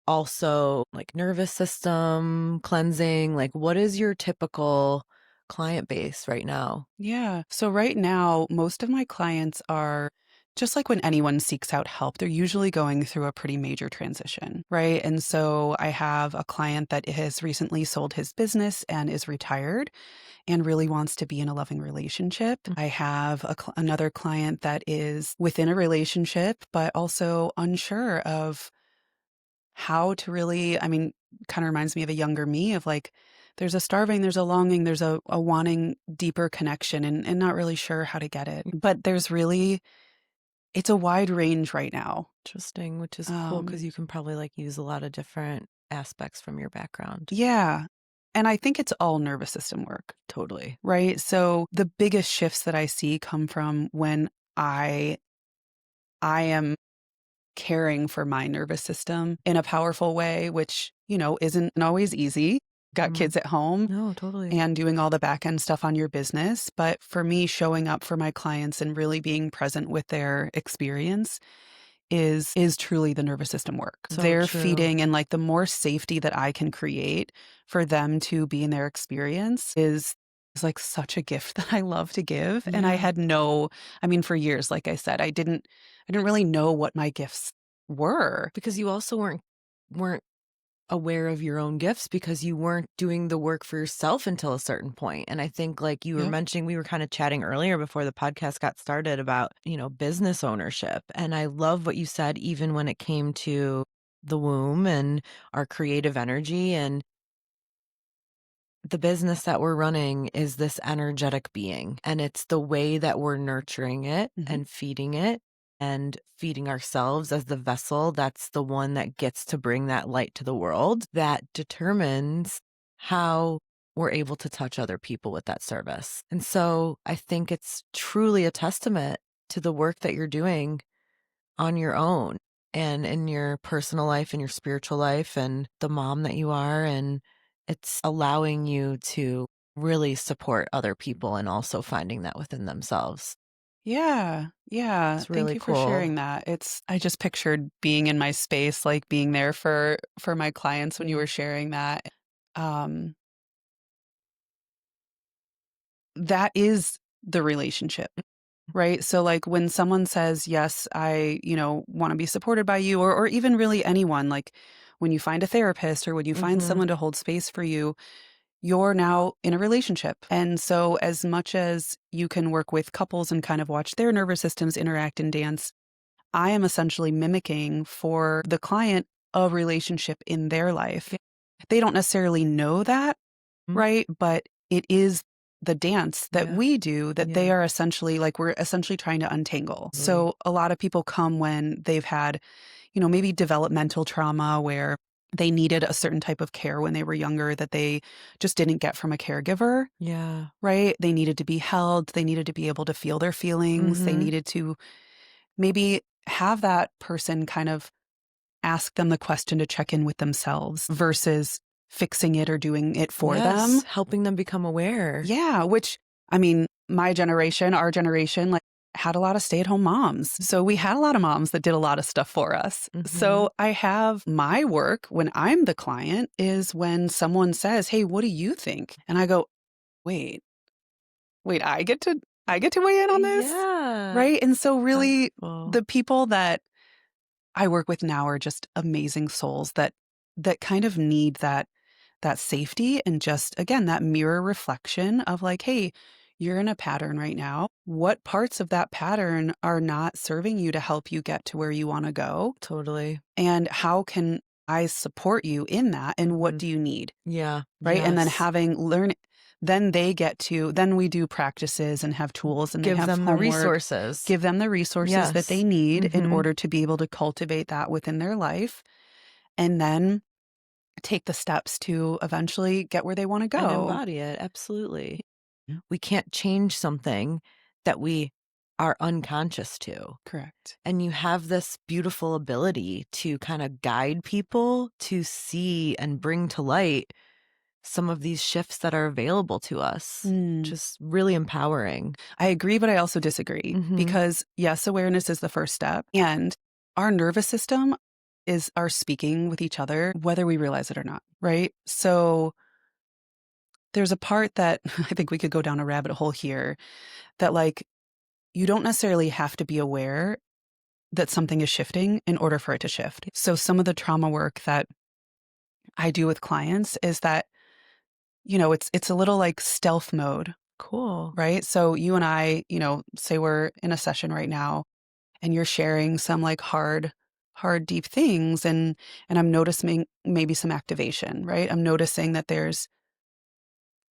also like nervous system cleansing? Like, what is your typical client base right now? Yeah. So right now, most of my clients are just like when anyone seeks out help, they're usually going through a pretty major transition, right? And so I have a client that has recently sold his business and is retired and really wants to be in a loving relationship. Mm. I have another client that is within a relationship, but also unsure of how to really, I mean, kind of reminds me of a younger me of like, there's a starving, there's a longing, there's a wanting deeper connection and not really sure how to get it. But there's really, it's a wide range right now. Interesting, which is cool because Um, you can probably like use a lot of different aspects from your background. yeah. And I think it's all nervous system work, Totally. right? So the biggest shifts that I see come from when I am caring for my nervous system in a powerful way, which, isn't always easy. Got Mhm. kids at home No, totally. and doing all the back end stuff on your business. But for me, showing up for my clients and really being present with their experience is truly the nervous system work. So They're true. feeding and like the more safety that I can create for them to be in their experience is like such a gift that I love to give. And I Yeah. had no, I mean, for years, like I said, I didn't really know what my gifts were. Because you also weren't aware of your own gifts because you weren't doing the work for yourself until a certain point. And I think like you were Yep. mentioning, we were kind of chatting earlier before the podcast got started about, business ownership. And I love what you said, even when it came to the womb and our creative energy. And the business that we're running is this energetic being, and it's the way that we're nurturing it Hmm. and feeding ourselves as the vessel that's the one that gets to bring that light to the world that determines how we're able to touch other people with that service. And so I think it's truly a testament to the work that you're doing on your own. and in your personal life and your spiritual life and the mom that you are. And it's allowing you to really support other people and also finding that within themselves. Yeah. Yeah. It's Thank really you for cool. sharing that. I just pictured being in my space, like being there for my clients when you were sharing that. Um, that is the relationship. Right. So like when someone says, yes, I, want to be supported by you or even really anyone, like when you find a therapist or when you find Mm-hmm. someone to hold space for you, you're now in a relationship. And so as much as you can work with couples and kind of watch their nervous systems interact and dance, I am essentially mimicking for the client a relationship in their life. They don't necessarily know that, right? But it is the dance that Yeah. we do that they Yeah. are essentially like we're essentially trying to untangle. Really. So a lot of people come when they've had, maybe developmental trauma where they needed a certain type of care when they were younger that they just didn't get from a caregiver, Yeah. right? They needed to be held, they needed to be able to feel their feelings, they Mm-hmm. needed to maybe have that person kind of ask them the question to check in with themselves versus fixing it or doing it for them. Yes. Helping them become aware. Yeah, which I mean, my generation, our generation, like had a lot of stay-at-home moms. So we had a lot of moms that did a lot of stuff for us. Mm-hmm. So I have my work when I'm the client is when someone says, "Hey, what do you think?" And I go, "Wait, wait, I get to weigh in on this?" Yeah. Right? And so That's really cool. the people that I work with now are just amazing souls that kind of need that safety and just again that mirror reflection of like, hey, you're in a pattern right now. What parts of that pattern are not serving you to help you get to where you want to go? Totally. And how can I support you in that? And what Mm-hmm. do you need? Yeah. Right. And then Yes. having learn then we do practices and have tools and they Give have them the homework, resources. give them the resources that they Yes. need in Mm-hmm. order to be able to cultivate that within their life. And then take the steps to eventually get where they want to And go. embody it. Absolutely. We can't change something that we are unconscious to. Correct. And you have this beautiful ability to kind of guide people to see and bring to light some of these shifts that are available to us. Mm. Just really empowering. I agree, but I also disagree Mm-hmm. because yes, awareness is the first step. And our nervous system is our speaking with each other, whether we realize it or not. Right. So there's a part that I think we could go down a rabbit hole here that like you don't necessarily have to be aware that something is shifting in order for it to shift. So some of the trauma work that I do with clients is that, it's a little like stealth mode, Cool. right? So you and I, say we're in a session right now and you're sharing some like hard deep things and I'm noticing maybe some activation, right? I'm noticing that there's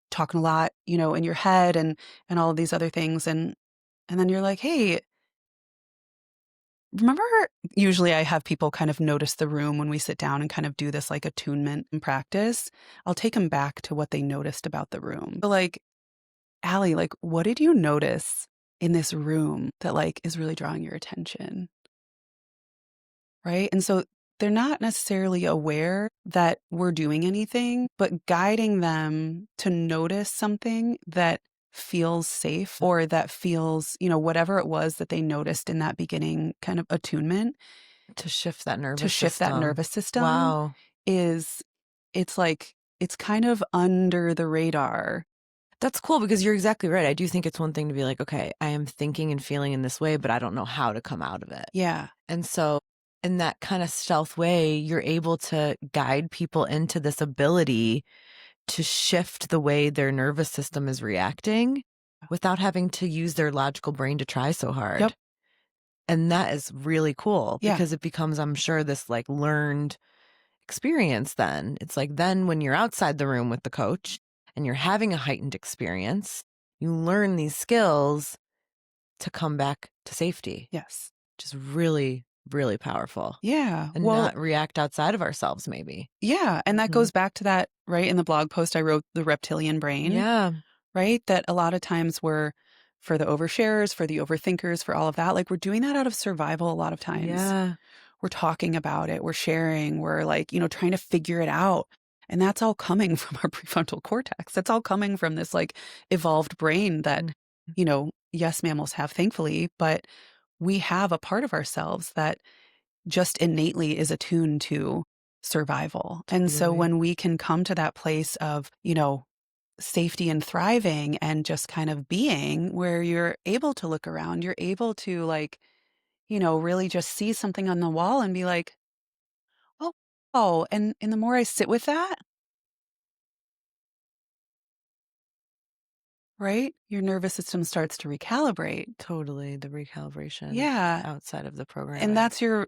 talking a lot, in your head and all of these other things and then you're like, "Hey, remember usually I have people kind of notice the room when we sit down and kind of do this like attunement and practice. I'll take them back to what they noticed about the room. So like, Allie, like what did you notice in this room that like is really drawing your attention? Right? And so they're not necessarily aware that we're doing anything, but guiding them to notice something that feels safe or that feels, whatever it was that they noticed in that beginning kind of attunement To shift that to nervous shift that system. nervous system Wow. is it's like it's kind of under the radar. That's cool because you're exactly right. I do think it's one thing to be like, okay, I am thinking and feeling in this way, but I don't know how to come out of it. Yeah. And so, in that kind of stealth way, you're able to guide people into this ability to shift the way their nervous system is reacting without having to use their logical brain to try so Yep. hard. And that is really cool Yeah. because it becomes, I'm sure, this like learned experience then. It's like then when you're outside the room with the coach and you're having a heightened experience, you learn these skills to come back to safety, Yes. which is really, really powerful Yeah. and Well, not react outside of ourselves, maybe. yeah. And that Mhm. goes back to that, right? In the blog post I wrote, the reptilian brain, Yeah. right? That a lot of times we're for the oversharers, for the overthinkers, for all of that, like we're doing that out of survival a lot of times. Yeah. we're talking about it, we're sharing, we're like, trying to figure it out. And that's all coming from our prefrontal cortex. That's all coming from this like evolved brain that, Mm. yes, mammals have, thankfully, but we have a part of ourselves that just innately is attuned to survival. And so Totally. when we can come to that place of, safety and thriving and just kind of being where you're able to look around, you're able to like, really just see something on the wall and be like, oh, oh, and the more I sit with that, right? Your nervous system starts to recalibrate. Totally. The recalibration Yeah. outside of the And programming. that's your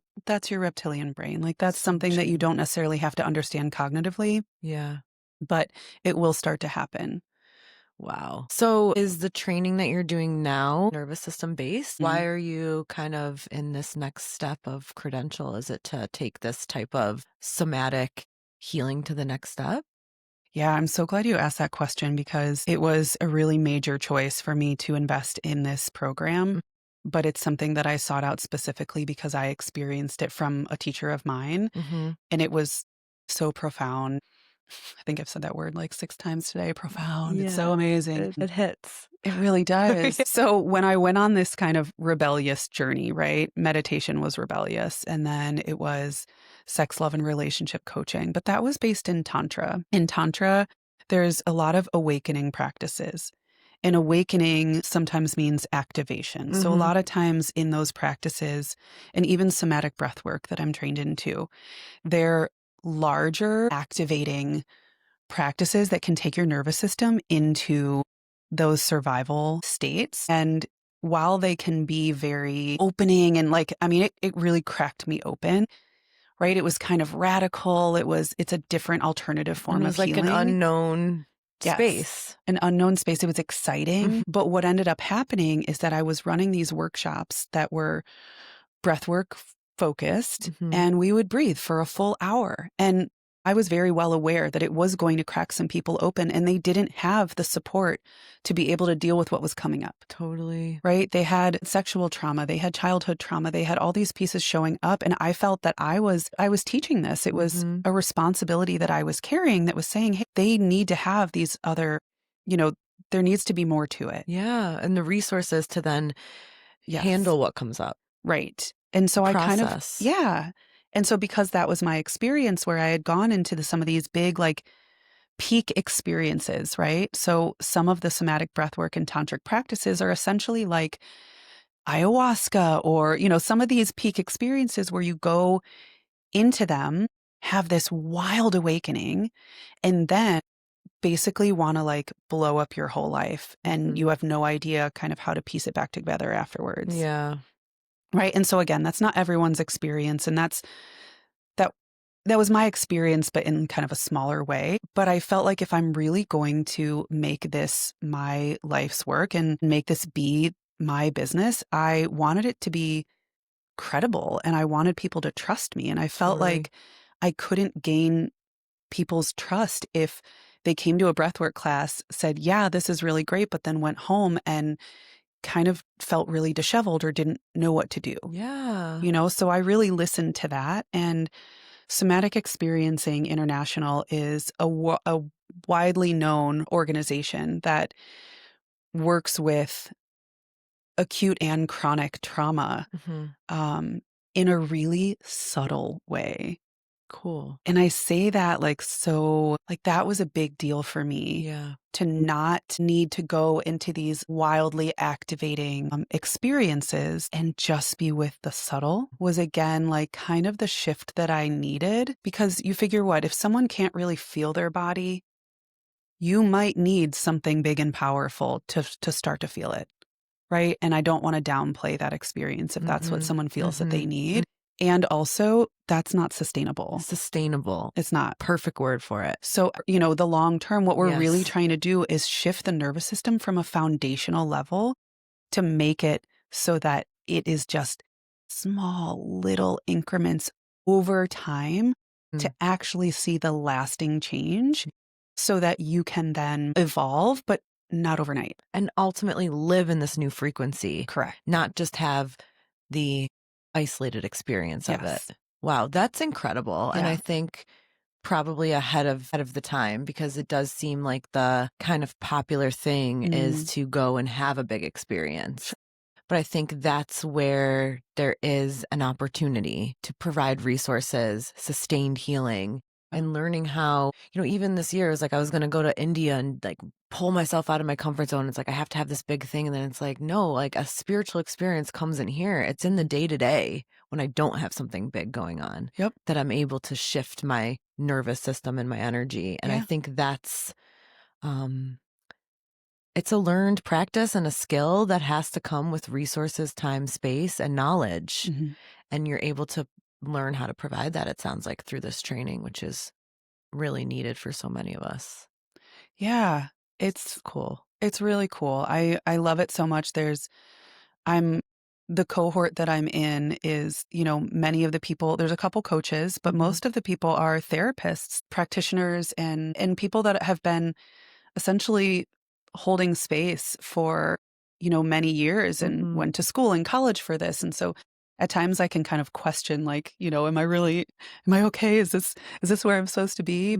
reptilian brain. Like that's something that you Switching. don't necessarily have to understand cognitively, Yeah. but it will start to happen. Wow. So is the training that you're doing now nervous system based? Mhm. Why are you kind of in this next step of credential? Is it to take this type of somatic healing to the next step? Yeah, I'm so glad you asked that question because it was a really major choice for me to invest in this program. But it's something that I sought out specifically because I experienced it from a teacher of mine. Mm-hmm. And it was so profound. I think I've said that word like 6 times today. Profound. It's Yeah, so amazing. it hits. It really does. Yeah. So when I went on this kind of rebellious journey, right? Meditation was rebellious. And then it was sex, love, and relationship coaching. But that was based in Tantra. In Tantra, there's a lot of awakening practices. And awakening sometimes means activation. So a Mm-hmm. lot of times in those practices, and even somatic breath work that I'm trained into, they're larger activating practices that can take your nervous system into those survival states. And while they can be very opening and like, I mean, it really cracked me open, right? It was kind of radical. It's a different alternative And form it of was like an healing. unknown Yes. space. An unknown space. It was exciting. Mhm. But what ended up happening is that I was running these workshops that were breathwork focused, Mhm. and we would breathe for a full hour. And I was very well aware that it was going to crack some people open, and they didn't have the support to be able to deal with what was coming up. Totally. Right? They had sexual trauma, they had childhood trauma, they had all these pieces showing up, and I felt that I was teaching this. It was Mhm. a responsibility that I was carrying that was saying, "Hey, they need to have these other, you know, there needs to be more to it." Yeah, and the resources to then Yes. handle what comes up, Right. And so I kind of process. yeah. And so because that was my experience where I had gone into some of these big, like, peak experiences, right? So some of the somatic breathwork and tantric practices are essentially like ayahuasca or, some of these peak experiences where you go into them, have this wild awakening, and then basically wanna, like, blow up your whole life, and Mhm. you have no idea kind of how to piece it back together afterwards. Yeah. Right, and so again, that's not everyone's experience, and that that was my experience, but in kind of a smaller way, but I felt like if I'm really going to make this my life's work and make this be my business, I wanted it to be credible, and I wanted people to trust me, and I felt Totally. like I couldn't gain people's trust if they came to a breathwork class, said, "Yeah, this is really great," but then went home and kind of felt really disheveled or didn't know what to do. Yeah. So I really listened to that. And Somatic Experiencing International is a widely known organization that works with acute and chronic trauma Mhm. um, in a really subtle way. Cool. And I say that like so, like that was a big deal for me Yeah. to not need to go into these wildly activating experiences and just be with the subtle was again like kind of the shift that I needed because you figure what, if someone can't really feel their body, you might need something big and powerful to start to feel it. Right? And I don't wanna downplay that experience if that's what Mhm. someone feels that they Mhm. need. And also, that's not sustainable. Sustainable. It's not. Perfect word for it. So, the long term, what we're really Yes. trying to do is shift the nervous system from a foundational level to make it so that it is just small little increments over time to Mm. actually see the lasting change so that you can then evolve, but not overnight. And ultimately live in this new frequency, Correct. not just have the isolated experience of it. Yes. Wow, that's incredible. And I Yeah. think probably ahead of the time, because it does seem like the kind of popular thing is Mm. to go and have a big experience. But I think that's where there is an opportunity to provide resources, sustained healing, and learning how, even this year, it was like I was going to go to India and like pull myself out of my comfort zone. It's like I have to have this big thing. And then it's like, no, like a spiritual experience comes in here. It's in the day to day when I don't have something big going on Yep. that I'm able to shift my nervous system and my energy. And I Yeah. think um, it's a learned practice and a skill that has to come with resources, time, space, and knowledge. Hmm. And you're able to learn how to provide that, it sounds like, through this training, which is really needed for so many of us. Yeah. It's cool. It's really cool. I love it so much. I'm the cohort that I'm in is, many of the people, there's a couple coaches, but Mhm. most of the people are therapists, practitioners, and people that have been essentially holding space for, many years and Mhm. went to school and college for this. And so at times I can kind of question, like, am I okay? Is this where I'm supposed to be?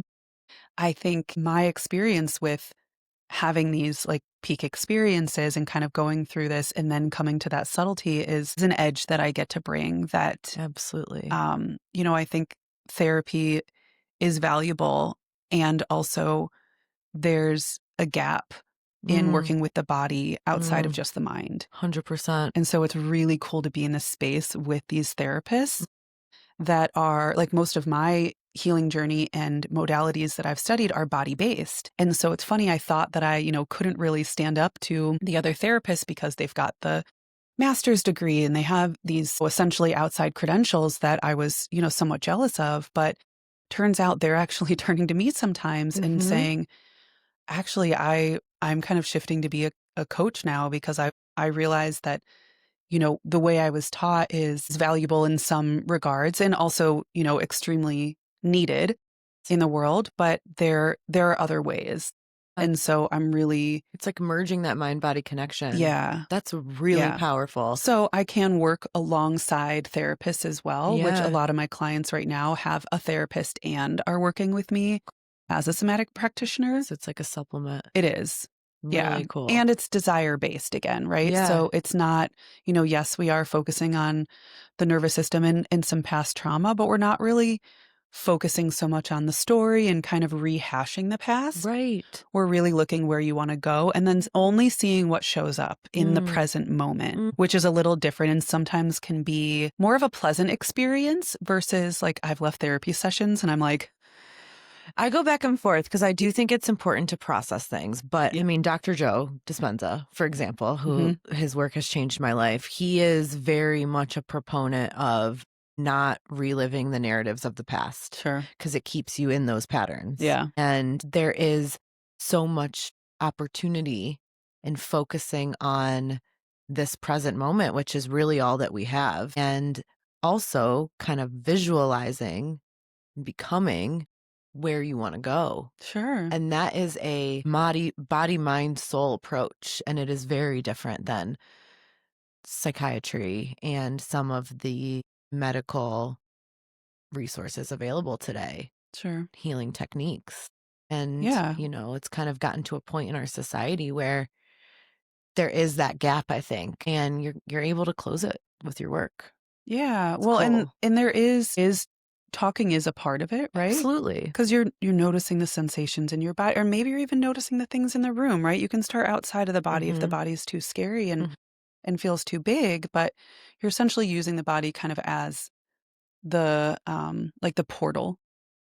I think my experience with having these like peak experiences and kind of going through this and then coming to that subtlety is an edge that I get to bring that, Absolutely. I think therapy is valuable. And also there's a gap in Mm, working with the body outside of mm, just the mind. 100%. And so it's really cool to be in this space with these therapists that are like most of my healing journey and modalities that I've studied are body based. And so it's funny, I thought that I, couldn't really stand up to the other therapists because they've got the master's degree and they have these essentially outside credentials that I was, somewhat jealous of. But turns out they're actually turning to me sometimes and Mhm. saying, actually, I'm kind of shifting to be a coach now because I realized that the way I was taught is valuable in some regards and also, extremely needed in the world, but there are other ways. Uh, And so I'm really, It's like merging that mind-body connection. yeah, That's really yeah. powerful. So I can work alongside therapists as well, which a Yeah. lot of my clients right now have a therapist and are working with me as a somatic practitioner. So it's like a supplement. It is. Yeah. Really cool. And it's desire based again, right? Yeah. So it's not, yes, we are focusing on the nervous system and some past trauma, but we're not really focusing so much on the story and kind of rehashing the past. Right. We're really looking where you want to go and then only seeing what shows up in the Mm, present moment, mm. which is a little different and sometimes can be more of a pleasant experience versus like I've left therapy sessions and I'm like, I go back and forth because I do think it's important to process things. But yeah, I mean, Dr. Joe Dispenza, for example, who mhm, his work has changed my life, he is very much a proponent of not reliving the narratives of the past sure. because it keeps you in those patterns. Yeah, And there is so much opportunity in focusing on this present moment, which is really all that we have. And also kind of visualizing becoming where you want to go. sure. And that is a body, mind, soul approach. And it is very different than psychiatry and some of the medical resources available today, Sure. healing techniques. And, Yeah. it's kind of gotten to a point in our society where there is that gap, I think, and you're able to close it with your work. Yeah. It's Well, and cool. and there is talking is a part of it, right? Absolutely. Because you're noticing the sensations in your body, or maybe you're even noticing the things in the room, right? You can start outside of the body if the Mhm. body's too scary and Mhm. and feels too big, but you're essentially using the body kind of as the like the portal,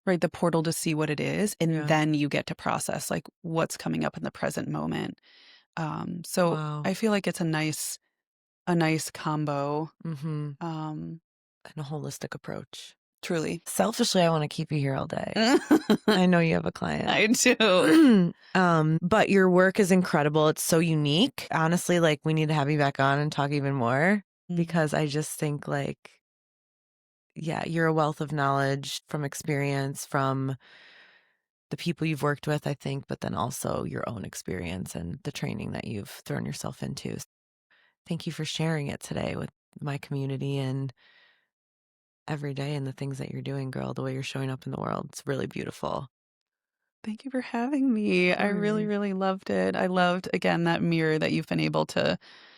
right? The portal to see what it is, and Yeah. then you get to process like what's coming up in the present moment. So Wow. I feel like it's a nice combo. Mhm. Um, And a holistic approach. Truly. Selfishly, I want to keep you here all day. I know you have a client. I do. But your work is incredible. It's so unique. Honestly, like we need to have you back on and talk even more Mhm. because I just think like, yeah, you're a wealth of knowledge from experience, from the people you've worked with, I think, but then also your own experience and the training that you've thrown yourself into. Thank you for sharing it today with my community and every day and the things that you're doing, girl, the way you're showing up in the world. It's really beautiful. Thank you for having me. I really, really loved it. I loved, again, that mirror that you've been able to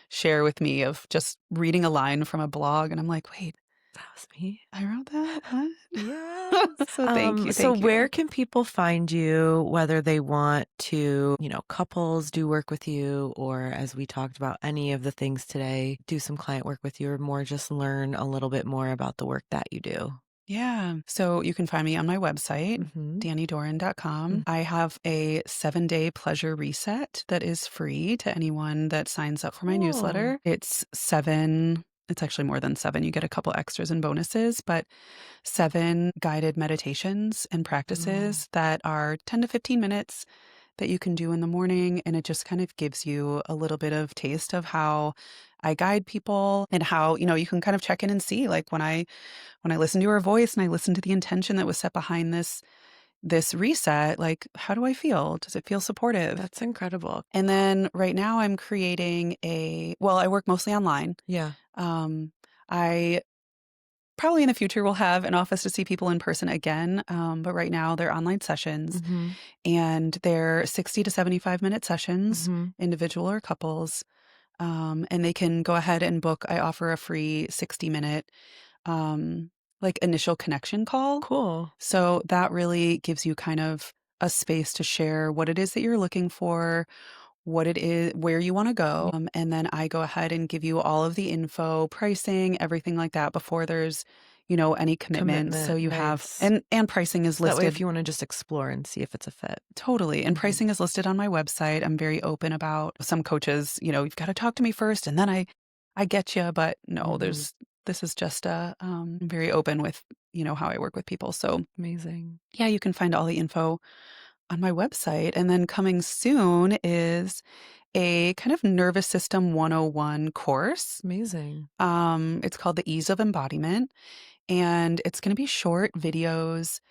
share with me of just reading a line from a blog. And I'm like, wait, That was me. I wrote that? What? Yeah. So thank you. So Thank where you. can people find you, whether they want to, couples do work with you, or as we talked about, any of the things today, do some client work with you, or more just learn a little bit more about the work that you do? Yeah. So you can find me on my website, Mm-hmm. DaniDoran.com. I have a 7-day pleasure reset that is free to anyone that signs up for my newsletter. It's actually more than 7. You get a couple extras and bonuses, but 7 guided meditations and practices that are 10 to 15 minutes that you can do in the morning. And it just kind of gives you a little bit of taste of how I guide people and how, you can kind of check in and see, like when I listen to her voice and I listen to the intention that was set behind this reset, like, how do I feel? Does it feel supportive? That's incredible. And then right now I'm creating I work mostly online. Yeah. I probably in the future will have an office to see people in person again. But right now they're online sessions and they're 60 to 75-minute sessions, individual or couples. And they can go ahead and book. I offer a free 60-minute initial connection call. Cool. So that really gives you kind of a space to share what it is that you're looking for, what it is, where you want to go. And then I go ahead and give you all of the info, pricing, everything like that before there's, any commitment. So you have, and pricing is listed. That way, if you want to just explore and see if it's a fit. Totally. And pricing is listed on my website. I'm very open about some coaches, you've got to talk to me first and then I get you. But no, this is just I'm very open with, how I work with people. So amazing. Yeah, you can find all the info on my website. And then coming soon is a kind of nervous system 101 course. Amazing. It's called The Ease of Embodiment. And it's going to be short videos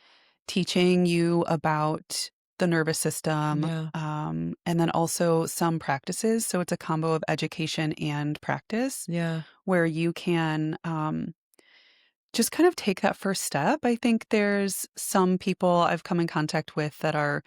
teaching you about the nervous system. And then also some practices. So it's a combo of education and practice. Yeah. Where you can just kind of take that first step. I think there's some people I've come in contact with that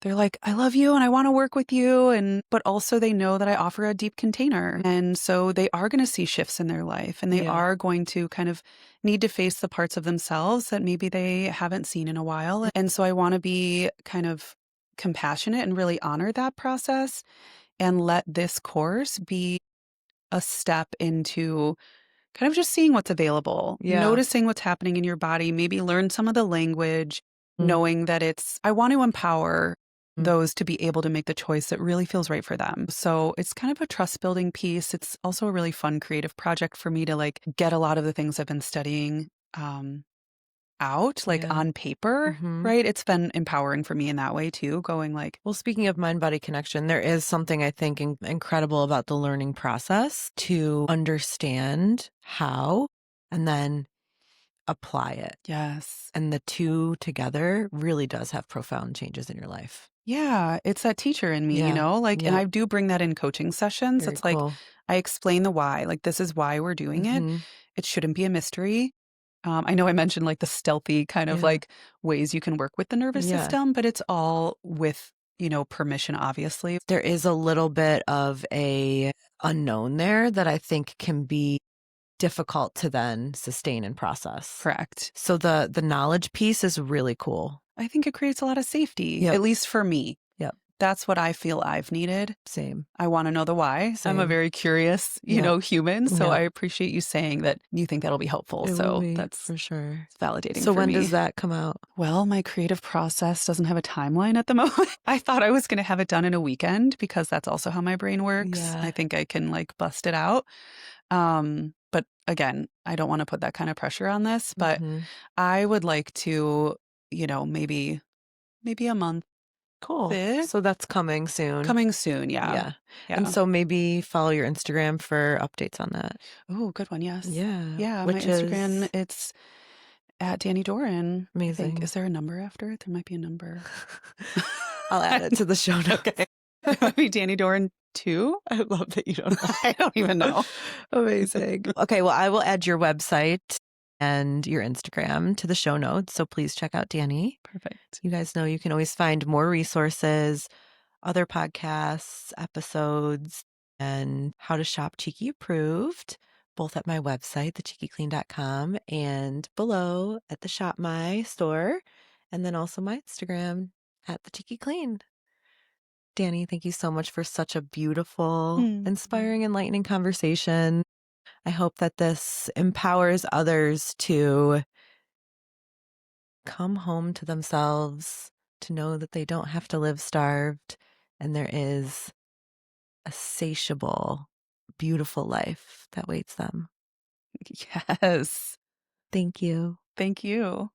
they're like, I love you and I want to work with you. But also they know that I offer a deep container. And so they are going to see shifts in their life and they are going to kind of need to face the parts of themselves that maybe they haven't seen in a while. And so I want to be kind of compassionate and really honor that process and let this course be a step into kind of just seeing what's available, noticing what's happening in your body, maybe learn some of the language, knowing that I want to empower those to be able to make the choice that really feels right for them. So it's kind of a trust building piece. It's also a really fun creative project for me to get a lot of the things I've been studying out on paper, right? It's been empowering for me in that way too, going well, speaking of mind-body connection, there is something I think incredible about the learning process to understand how and then apply it. Yes. And the two together really does have profound changes in your life. Yeah, it's that teacher in me, and I do bring that in coaching sessions. Very It's cool. I explain the why, this is why we're doing it. It shouldn't be a mystery. I know I mentioned the stealthy kind of ways you can work with the nervous system, but it's all with, permission, obviously. There is a little bit of a unknown there that I think can be difficult to then sustain and process. Correct. So the knowledge piece is really cool. I think it creates a lot of safety, at least for me. Yep. That's what I feel I've needed. Same. I want to know the why. Same. I'm a very curious, human. So I appreciate you saying that you think that'll be helpful. That's for sure. It's validating. So for when me. does that come out? Well, my creative process doesn't have a timeline at the moment. I thought I was going to have it done in a weekend because that's also how my brain works. Yeah. I think I can bust it out. But again, I don't want to put that kind of pressure on this, but I would like to, maybe a month. Cool. So that's coming soon. Coming soon, yeah. And so maybe follow your Instagram for updates on that. Oh, good one, yes. Yeah. My Instagram, it's at Dani Doran. Amazing. Is there a number after it? There might be a number. I'll add it to the show notes. Okay. It might be Dani Doran 2. I love that you don't know. I don't even know. Amazing. Okay, well, I will add your website and your Instagram to the show notes. So please check out Dani. Perfect. You guys know you can always find more resources, other podcasts, episodes, and how to shop Cheeky approved, both at my website, TheCheekyClean.com, and below at the Shop My store, and then also my Instagram at TheCheekyClean. Dani, thank you so much for such a beautiful, inspiring, enlightening conversation. I hope that this empowers others to come home to themselves, to know that they don't have to live starved, and there is a satiable, beautiful life that waits them. Yes. Thank you. Thank you.